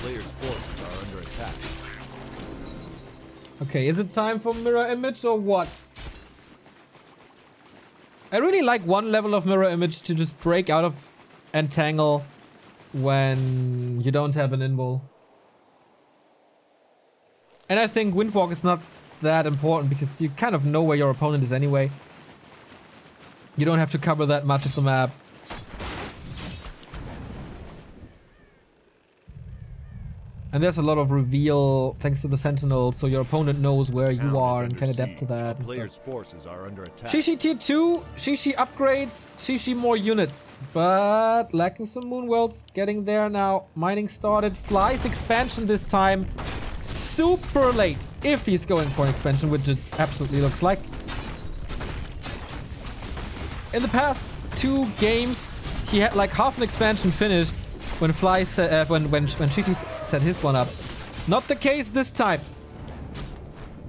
Players' forces are under attack. Okay, is it time for mirror image or what? I really like one level of mirror image to just break out of entangle when you don't have an invul. And I think windwalk is not that important because you kind of know where your opponent is anyway. You don't have to cover that much of the map. And there's a lot of reveal thanks to the Sentinel, so your opponent knows where you are and can adapt to that. Players' forces are under attack. Shishi tier 2, Shishi upgrades, Shishi more units, but lacking some moon wells. Getting there now. Mining started. Fly's expansion this time. Super late, if he's going for an expansion, which it absolutely looks like. In the past 2 games, he had like half an expansion finished when Fly said, when Shishi set his one up. Not the case this time.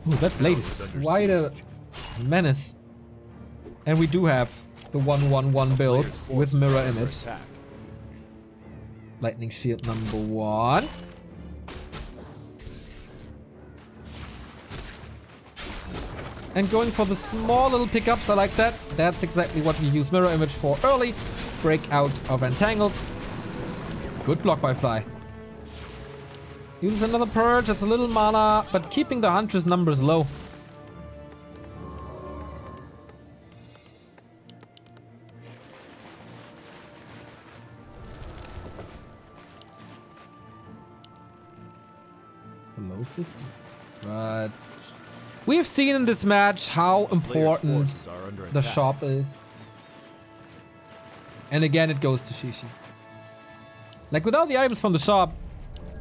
Ooh, that blade is quite a menace. And we do have the 1-1-1 build with mirror image. Lightning shield number 1. And going for the small little pickups, I like that. That's exactly what we use mirror image for early. Break out of entangles. Good block by Fly. Use another purge, that's a little mana, but keeping the Huntress numbers low. Below 50. But We've seen in this match how important forces are under the attack. shop is. And again, it goes to Shishi. Like, without the items from the shop,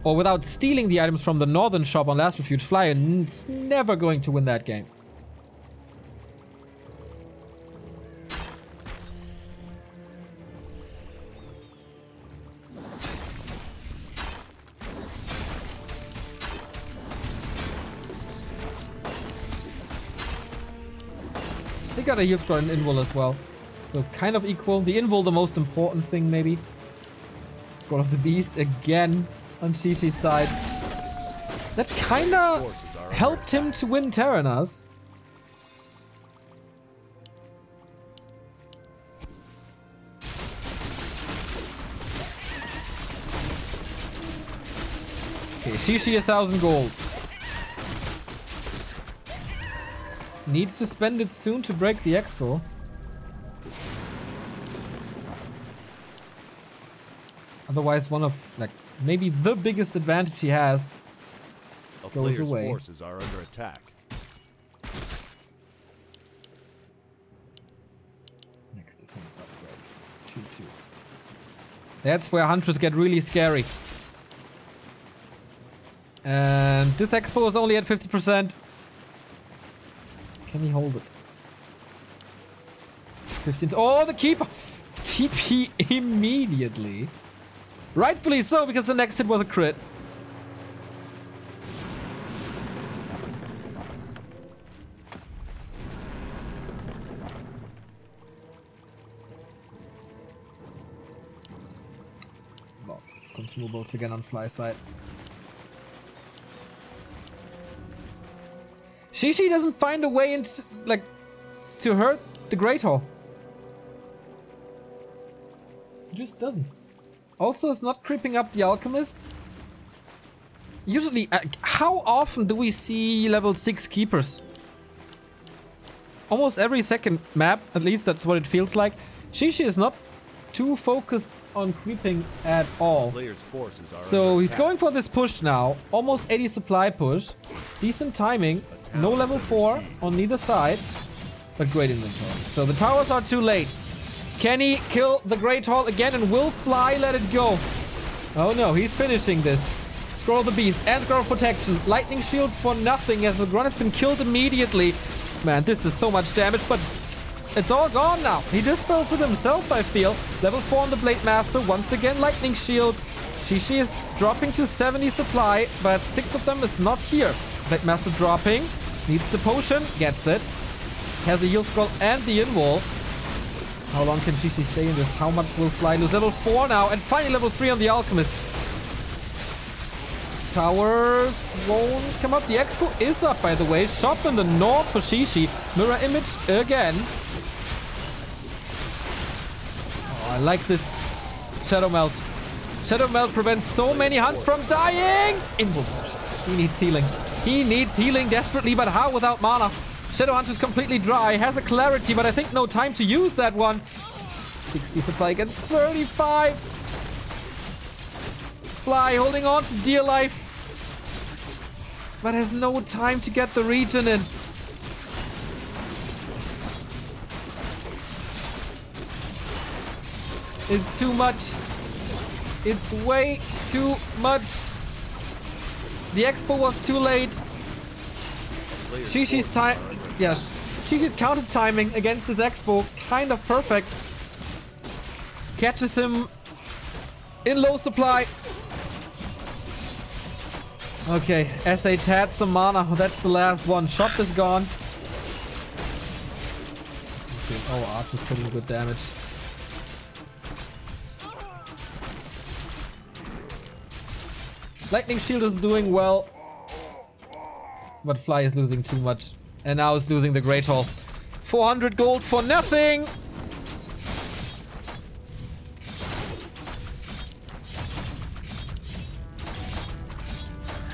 or without stealing the items from the northern shop on Last Refuge, Fly is never going to win that game. They got a heal scroll and invul as well. So kind of equal. The invul the most important thing maybe. Scroll of the Beast again on Shishi's side. That kinda helped him to win Terranas. Okay, Shishi 1,000 gold. Needs to spend it soon to break the expo. Otherwise, one of, like, maybe the biggest advantage he has goes away. Forces are under attack. Next defense upgrade. 2-2. That's where hunters get really scary. And this expo is only at 50%. Can he hold it? 15. Oh, the keeper! TP immediately. Rightfully so, because the next hit was a crit. Lots of consumables again on Fly side. Shishi doesn't find a way into, like, to hurt the Great Hall. He just doesn't. Also, it's not creeping up the Alchemist. Usually, how often do we see level 6 keepers? Almost every second map, at least that's what it feels like. Shishi is not too focused on creeping at all. So he's going for this push now. Almost 80 supply push. Decent timing. No level 4 on neither side. But great inventory. So the towers are too late. Can he kill the Great Hall again? And will Fly let it go? Oh no, he's finishing this. Scroll of the Beast and Scroll of Protection. Lightning Shield for nothing as the Grunt has been killed immediately. Man, this is so much damage, but it's all gone now. He dispels it himself, I feel. Level 4 on the Blade Master. Once again, Lightning Shield. Shishi is dropping to 70 supply, but 6 of them is not here. Blade Master dropping. Needs the potion. Gets it. Has a heal scroll and the invul. How long can Shishi stay in this? How much will Fly lose? Level 4 now. And finally level 3 on the Alchemist. Towers won't come up. The expo is up, by the way. Shop in the north for Shishi. Mirror image again. Oh, I like this Shadow Melt. Shadow Melt prevents so many hunts from dying. Invul. He needs healing. He needs healing desperately, but how without mana? Shadow Hunt is completely dry. Has a clarity, but I think no time to use that one. 60 supply against 35. Fly holding on to dear life, but has no time to get the region in. It's too much. It's way too much. The expo was too late. Shishi's time, yes, Shishi's counter timing against this expo kind of perfect. Catches him in low supply. Okay, SH had some mana. That's the last one. Shop is gone. Okay. Oh, Arch is putting good damage. Lightning Shield is doing well. But Fly is losing too much. And now it's losing the Great Hall. 400 gold for nothing!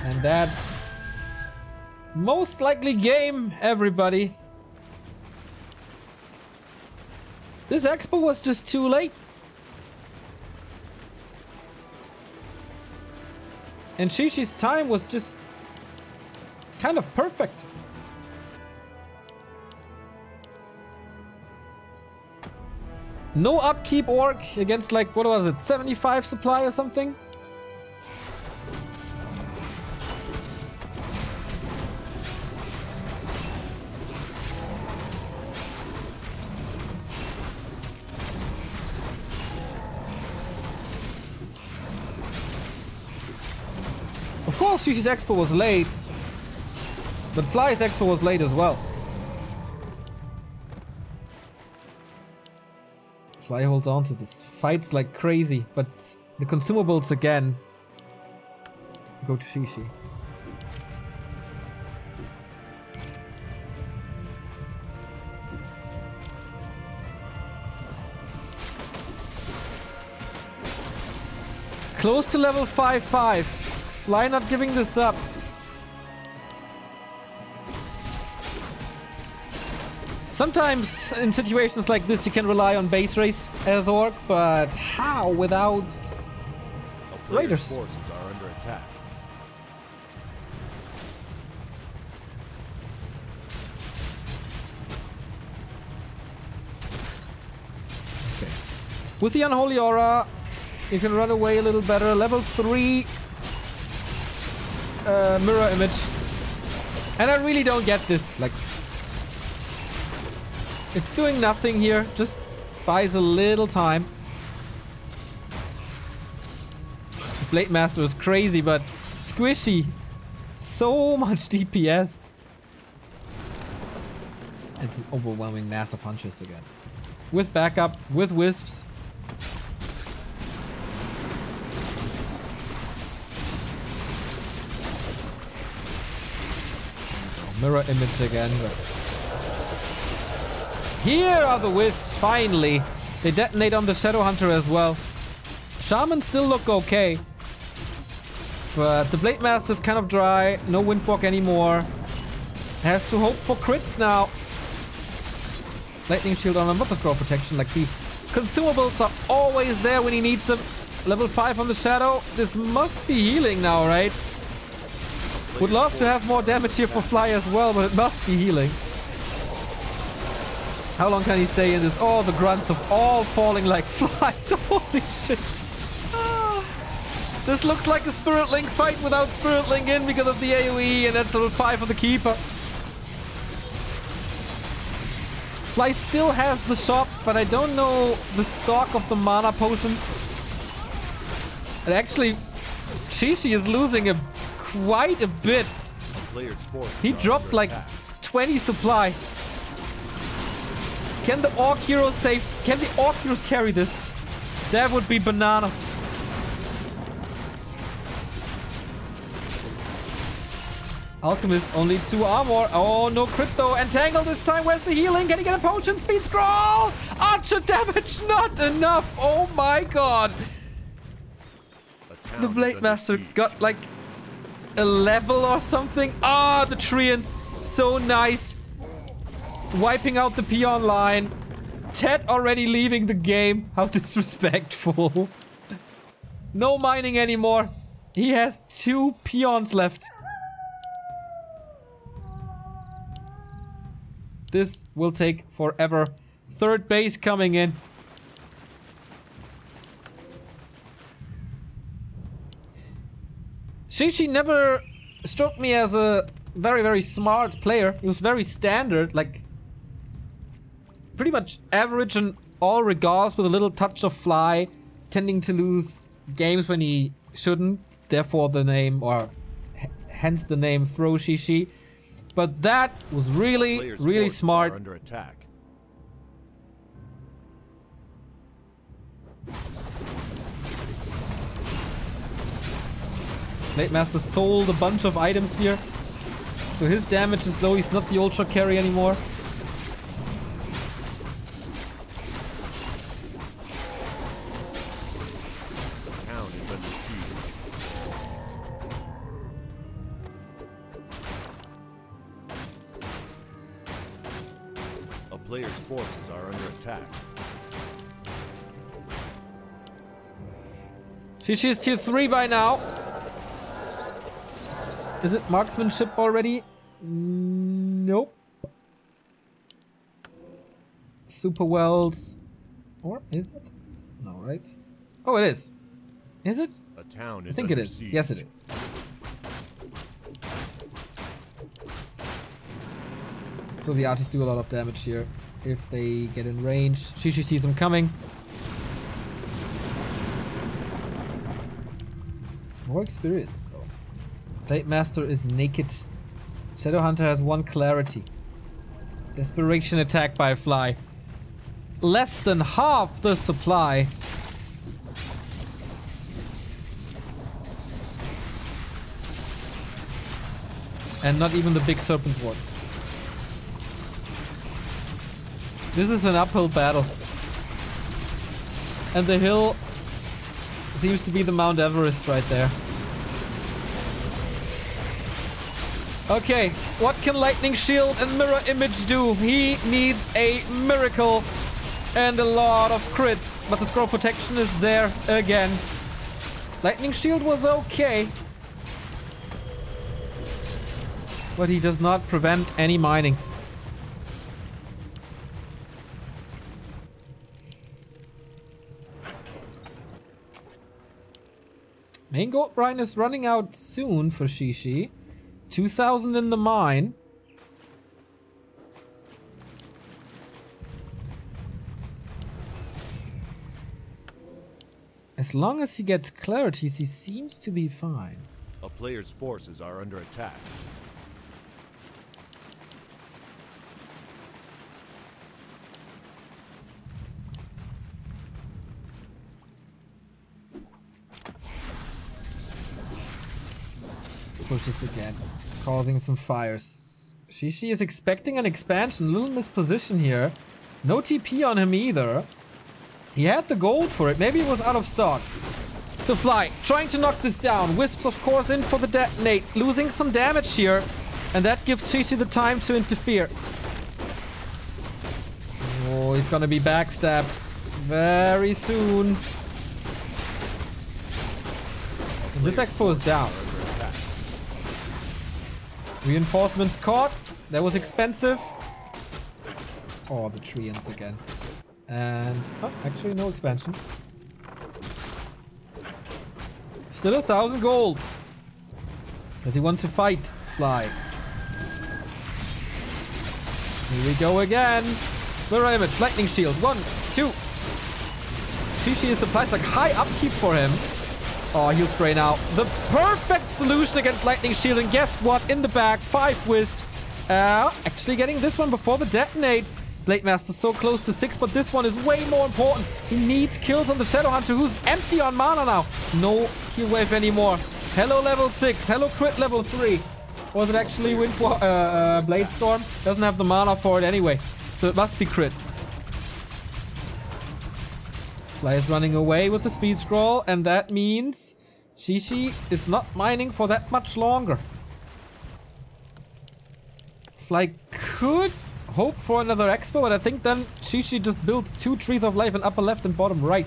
And that's most likely game, everybody. This expo was just too late. And Shishi's time was just kind of perfect. No upkeep orc against like, what was it, 75 supply or something? Of course, Shishi's Expo was late, but Fly's Expo was late as well. Fly holds on to this. Fights like crazy, but the consumables again go to Shishi. Close to level 5-5. Fly not giving this up. Sometimes in situations like this you can rely on base race as orc, but how without raiders? Forces are under attack. Okay. With the Unholy Aura, you can run away a little better. Level 3 mirror image. And I really don't get this. Like, it's doing nothing here. Just buys a little time. The Blade Master is crazy, but squishy. So much DPS. It's an overwhelming mass of punches again. With backup, with wisps. Mirror image again. Here are the wisps, finally. They detonate on the Shadow Hunter as well. Shamans still look okay. But the Blade Master is kind of dry. No Windwalk anymore. Has to hope for crits now. Lightning Shield on a lot of Grow Protection. Like, the consumables are always there when he needs them. Level 5 on the Shadow. This must be healing now, right? Would love to have more damage here for Fly as well, but it must be healing. How long can he stay in this? Oh, the grunts of all falling like flies. Holy shit. Ah. This looks like a Spirit Link fight without Spirit Link in because of the AoE, and that's level 5 for the Keeper. Fly still has the shop, but I don't know the stock of the mana potions. And actually, Shishi is losing quite a bit. He dropped like 20 supply. Can the Orc Heroes save? Can the Orc Heroes carry this? That would be bananas. Alchemist only 2 armor. Oh, no crit though. Entangle this time. Where's the healing? Can he get a potion? Speed scroll! Archer damage not enough. Oh my god. The Blade Master got like a level or something. Ah, the Treants. So nice. Wiping out the peon line. Ted already leaving the game. How disrespectful. No mining anymore. He has 2 peons left. This will take forever. Third base coming in. Shishi never struck me as a very, very smart player. He was very standard, like pretty much average in all regards with a little touch of Fly, tending to lose games when he shouldn't. Therefore the name, or hence the name Throw Shishi. But that was really, really smart. Under attack. Blade Master sold a bunch of items here. So his damage is low. He's not the ultra carry anymore. Town is under siege. A player's forces are under attack. Shishi is tier 3 by now. Is it marksmanship already? Nope. Super Wells. Or is it? No, right? Oh, it is. Is it? A town is I think it under is. siege. Yes, it is. So the artists do a lot of damage here if they get in range. Shishi sees them coming. More experience though. Blade Master is naked. Shadowhunter has 1 clarity. Desperation attack by Fly. Less than half the supply. And not even the big serpent ones. This is an uphill battle. And the hill seems to be the Mount Everest right there. Okay, what can Lightning Shield and Mirror Image do? He needs a miracle and a lot of crits. But the Scroll Protection is there again. Lightning Shield was okay. But he does not prevent any mining. Main gold brine is running out soon for Shishi. 2,000 in the mine. As long as he gets clarities, he seems to be fine. A player's forces are under attack. Pushes again, causing some fires. Shishi is expecting an expansion, a little misposition here. No TP on him either. He had the gold for it, maybe it was out of stock. So Fly, trying to knock this down. Wisps of course in for the detonate, losing some damage here. And that gives Shishi the time to interfere. Oh, he's gonna be backstabbed very soon. And this expo is down. Reinforcements caught. That was expensive. Oh, the Treants again. And... oh, actually no expansion. Still 1,000 gold. Does he want to fight Fly? Here we go again. Mirror Image, Lightning Shield. 1, 2. Shishi is the price like high upkeep for him. Oh, he'll spray now. The perfect solution against Lightning Shield. And guess what? In the back, 5 wisps. Actually getting this one before the detonate. Blade Master so close to 6, but this one is way more important. He needs kills on the Shadowhunter, who's empty on mana now. No heal wave anymore. Hello level 6. Hello crit level 3. Was it actually Blade Storm? Doesn't have the mana for it anyway. So it must be crit. Fly is running away with the speed scroll, and that means Shishi is not mining for that much longer. Fly could hope for another expo, but I think then Shishi just builds 2 trees of life in upper left and bottom right.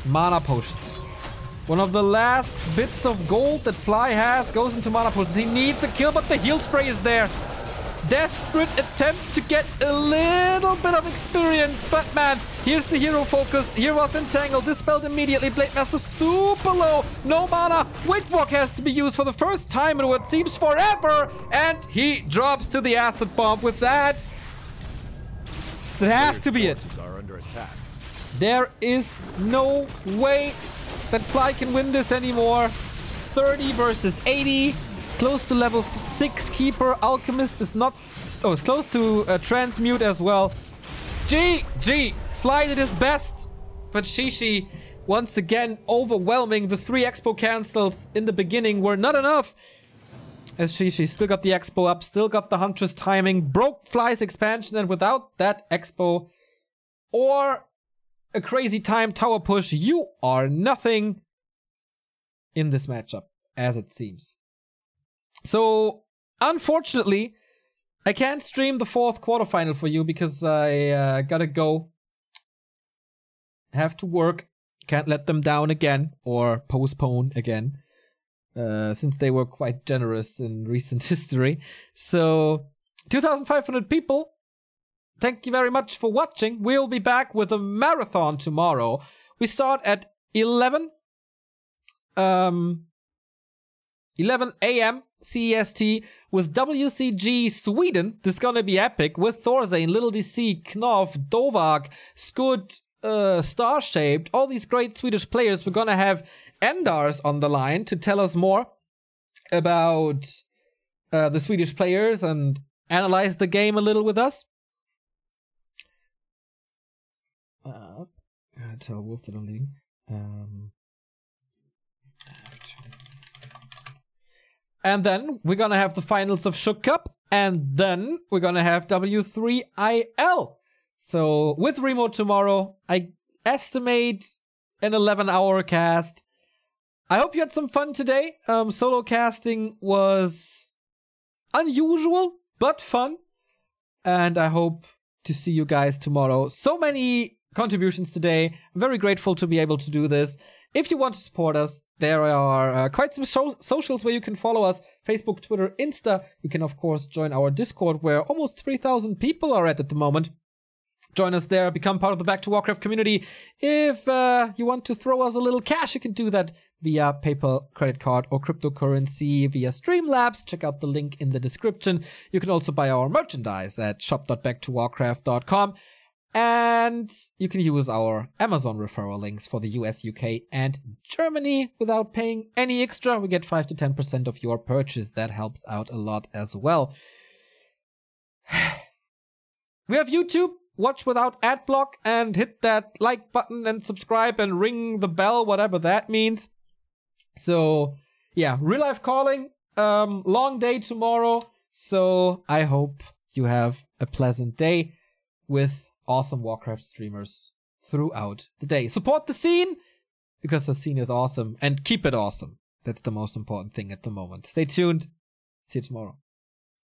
Mana potion. One of the last bits of gold that Fly has goes into mana potion. He needs a kill, but the heal spray is there. Desperate attempt to get a little bit of experience, but man, here's the hero focus. Here was Entangle, dispelled immediately. Blade Master super low, no mana. Windwalk has to be used for the first time in what seems forever, and he drops to the acid bomb. With that, that has to be it. There is no way that Fly can win this anymore. 30 versus 80. Close to level 6 Keeper. Alchemist is not... oh, it's close to Transmute as well. GG! Fly did his best. But Shishi, once again, overwhelming. The 3 expo cancels in the beginning were not enough. As Shishi still got the expo up. Still got the Huntress timing. Broke Fly's expansion. And without that expo or a crazy time tower push, you are nothing in this matchup, as it seems. So, unfortunately, I can't stream the 4th quarterfinal for you because I gotta go. Have to work. Can't let them down again or postpone again. since they were quite generous in recent history. So 2,500 people. Thank you very much for watching. We'll be back with a marathon tomorrow. We start at 11 a.m. CEST with WCG Sweden. This is gonna be epic with Thorzane, Little DC, Knopf, Dovak, Skud, Star-Shaped, all these great Swedish players. We're gonna have Endars on the line to tell us more about the Swedish players and analyze the game a little with us. Tell Wolf that I'm leaving. And then we're gonna have the finals of Schuck Cup, and then we're gonna have W3IL. So with Remo tomorrow, I estimate an 11-hour cast. I hope you had some fun today. Solo casting was unusual, but fun. And I hope to see you guys tomorrow. So many contributions today. I'm very grateful to be able to do this. If you want to support us, there are quite some socials where you can follow us. Facebook, Twitter, Insta. You can, of course, join our Discord where almost 3,000 people are at the moment. Join us there, become part of the Back to Warcraft community. If you want to throw us a little cash, you can do that via PayPal, credit card, or cryptocurrency via Streamlabs. Check out the link in the description. You can also buy our merchandise at shop.backtowarcraft.com. And you can use our Amazon referral links for the US, UK, and Germany without paying any extra. We get 5 to 10% of your purchase. That helps out a lot as well. We have YouTube. Watch without ad block and hit that like button and subscribe and ring the bell, whatever that means. So yeah, real life calling, long day tomorrow. So I hope you have a pleasant day with awesome Warcraft streamers throughout the day. Support the scene because the scene is awesome, and keep it awesome. That's the most important thing at the moment. Stay tuned. See you tomorrow.